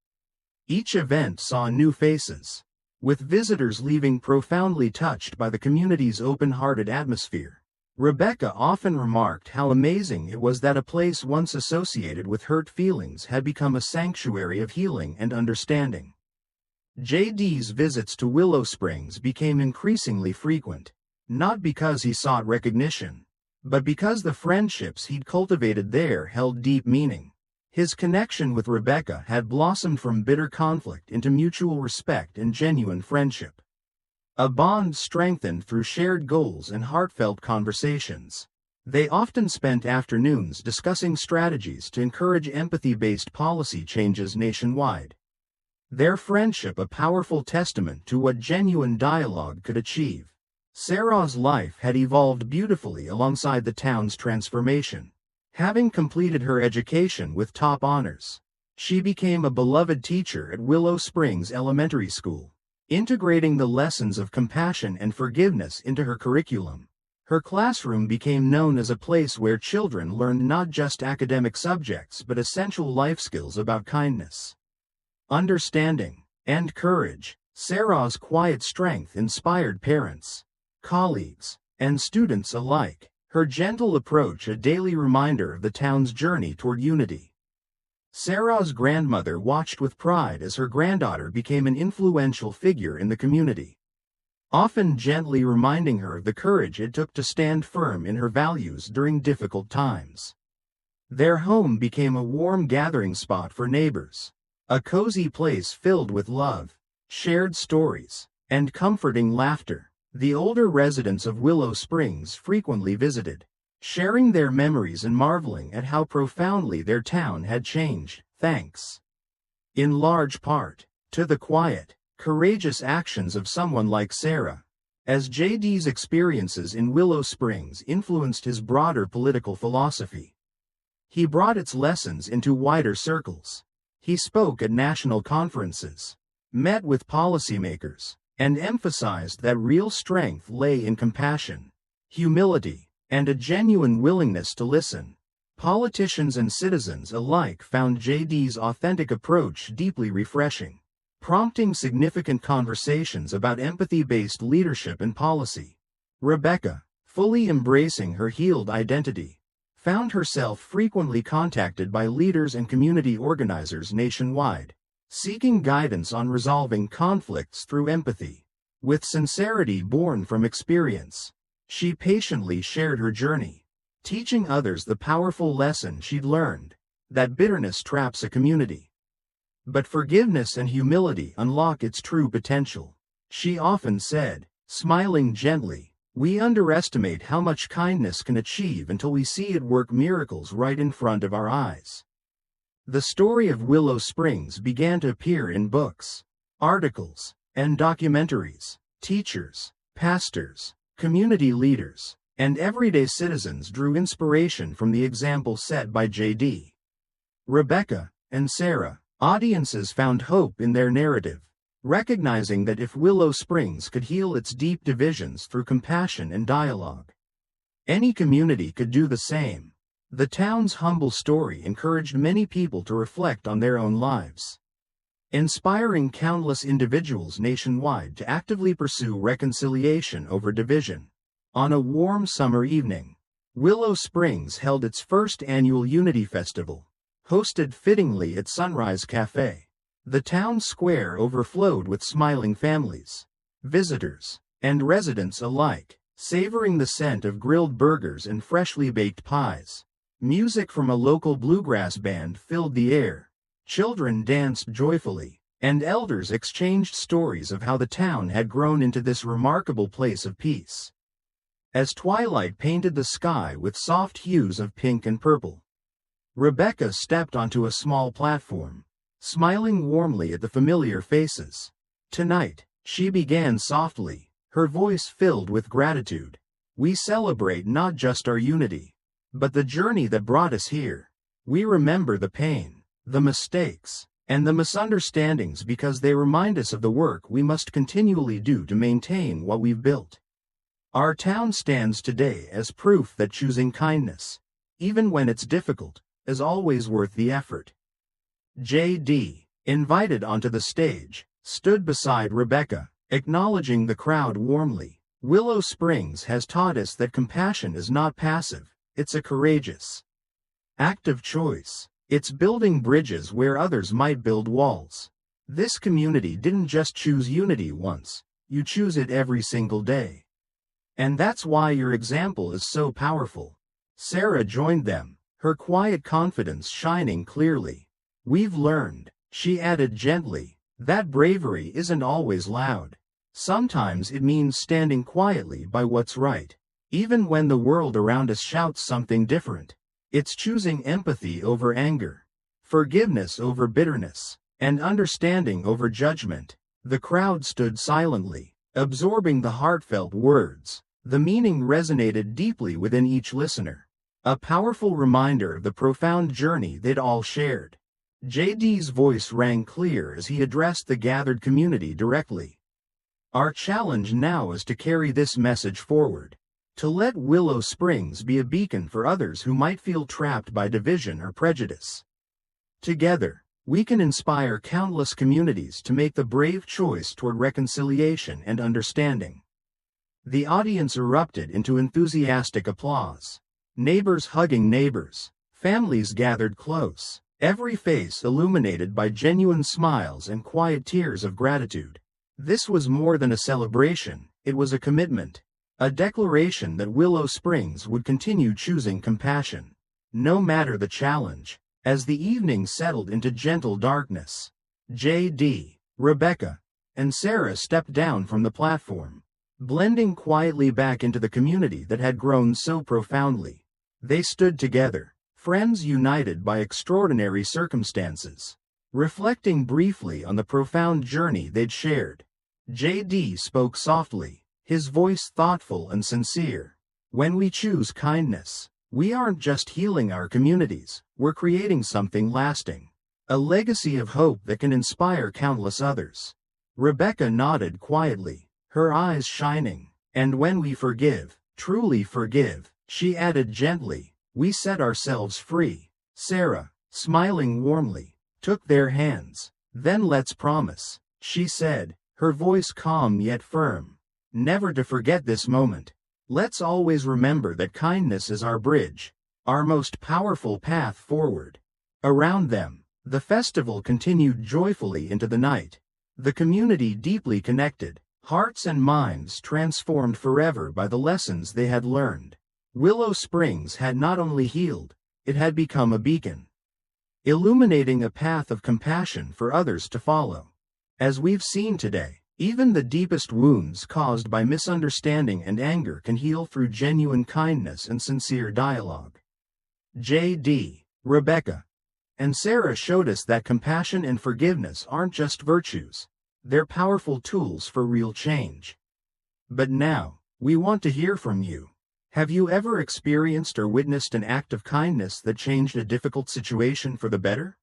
[SPEAKER 1] Each event saw new faces, with visitors leaving profoundly touched by the community's open-hearted atmosphere. Rebecca often remarked how amazing it was that a place once associated with hurt feelings had become a sanctuary of healing and understanding. JD's visits to Willow Springs became increasingly frequent, not because he sought recognition, but because the friendships he'd cultivated there held deep meaning. His connection with Rebecca had blossomed from bitter conflict into mutual respect and genuine friendship. A bond strengthened through shared goals and heartfelt conversations. They often spent afternoons discussing strategies to encourage empathy-based policy changes nationwide. Their friendship a powerful testament to what genuine dialogue could achieve. Sarah's life had evolved beautifully alongside the town's transformation. Having completed her education with top honors, she became a beloved teacher at Willow Springs Elementary School, integrating the lessons of compassion and forgiveness into her curriculum. Her classroom became known as a place where children learned not just academic subjects but essential life skills about kindness, understanding, and courage. Sarah's quiet strength inspired parents, colleagues, and students alike. Her gentle approach a daily reminder of the town's journey toward unity. Sarah's grandmother watched with pride as her granddaughter became an influential figure in the community, often gently reminding her of the courage it took to stand firm in her values during difficult times. Their home became a warm gathering spot for neighbors, a cozy place filled with love, shared stories, and comforting laughter. The older residents of Willow Springs frequently visited, sharing their memories and marveling at how profoundly their town had changed, thanks, in large part, to the quiet, courageous actions of someone like Sarah. As JD's experiences in Willow Springs influenced his broader political philosophy, he brought its lessons into wider circles. He spoke at national conferences, met with policymakers, and emphasized that real strength lay in compassion, humility, and a genuine willingness to listen. Politicians and citizens alike found JD's authentic approach deeply refreshing, prompting significant conversations about empathy-based leadership and policy. Rebecca, fully embracing her healed identity, found herself frequently contacted by leaders and community organizers nationwide, seeking guidance on resolving conflicts through empathy. With sincerity born from experience, she patiently shared her journey, teaching others the powerful lesson she'd learned, that bitterness traps a community, but forgiveness and humility unlock its true potential. She often said, smiling gently, "We underestimate how much kindness can achieve until we see it work miracles right in front of our eyes." The story of Willow Springs began to appear in books, articles, and documentaries. Teachers, pastors, community leaders, and everyday citizens drew inspiration from the example set by JD. Rebecca and Sarah, audiences found hope in their narrative, recognizing that if Willow Springs could heal its deep divisions through compassion and dialogue, any community could do the same. The town's humble story encouraged many people to reflect on their own lives, inspiring countless individuals nationwide to actively pursue reconciliation over division. On a warm summer evening, Willow Springs held its first annual Unity Festival, hosted fittingly at Sunrise Cafe. The town square overflowed with smiling families, visitors, and residents alike, savoring the scent of grilled burgers and freshly baked pies. Music from a local bluegrass band filled the air. Children danced joyfully, and elders exchanged stories of how the town had grown into this remarkable place of peace. As twilight painted the sky with soft hues of pink and purple, Rebecca stepped onto a small platform, smiling warmly at the familiar faces. Tonight, she began softly, her voice filled with gratitude. "We celebrate not just our unity, but the journey that brought us here. We remember the pain, the mistakes, and the misunderstandings because they remind us of the work we must continually do to maintain what we've built. Our town stands today as proof that choosing kindness, even when it's difficult, is always worth the effort." JD, invited onto the stage, stood beside Rebecca, acknowledging the crowd warmly. "Willow Springs has taught us that compassion is not passive, it's a courageous, active choice. It's building bridges where others might build walls. This community didn't just choose unity once, you choose it every single day. And that's why your example is so powerful." Sarah joined them, her quiet confidence shining clearly. "We've learned," she added gently, "that bravery isn't always loud. Sometimes it means standing quietly by what's right, even when the world around us shouts something different. It's choosing empathy over anger, forgiveness over bitterness, and understanding over judgment." The crowd stood silently, absorbing the heartfelt words. The meaning resonated deeply within each listener, a powerful reminder of the profound journey they'd all shared. JD's voice rang clear as he addressed the gathered community directly. "Our challenge now is to carry this message forward, to let Willow Springs be a beacon for others who might feel trapped by division or prejudice. Together, we can inspire countless communities to make the brave choice toward reconciliation and understanding." The audience erupted into enthusiastic applause. Neighbors hugging neighbors, families gathered close, every face illuminated by genuine smiles and quiet tears of gratitude. This was more than a celebration, it was a commitment, a declaration that Willow Springs would continue choosing compassion, no matter the challenge. As the evening settled into gentle darkness, JD, Rebecca, and Sarah stepped down from the platform, blending quietly back into the community that had grown so profoundly. They stood together, friends united by extraordinary circumstances. Reflecting briefly on the profound journey they'd shared, JD spoke softly, his voice thoughtful and sincere. "When we choose kindness, we aren't just healing our communities, we're creating something lasting. A legacy of hope that can inspire countless others." Rebecca nodded quietly, her eyes shining. "And when we forgive, truly forgive," she added gently, "we set ourselves free." Sarah, smiling warmly, took their hands. "Then let's promise," she said, her voice calm yet firm, "never to forget this moment. Let's always remember that kindness is our bridge, our most powerful path forward." Around them, the festival continued joyfully into the night, the community deeply connected, hearts and minds transformed forever by the lessons they had learned. Willow Springs had not only healed, it had become a beacon, illuminating a path of compassion for others to follow. As we've seen today, even the deepest wounds caused by misunderstanding and anger can heal through genuine kindness and sincere dialogue. JD, Rebecca, and Sarah showed us that compassion and forgiveness aren't just virtues, they're powerful tools for real change. But now, we want to hear from you. Have you ever experienced or witnessed an act of kindness that changed a difficult situation for the better?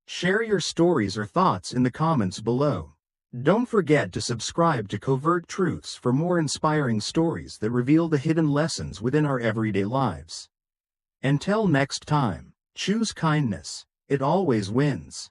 [SPEAKER 1] Share your stories or thoughts in the comments below. Don't forget to subscribe to Covert Truths for more inspiring stories that reveal the hidden lessons within our everyday lives. Until next time, choose kindness, it always wins.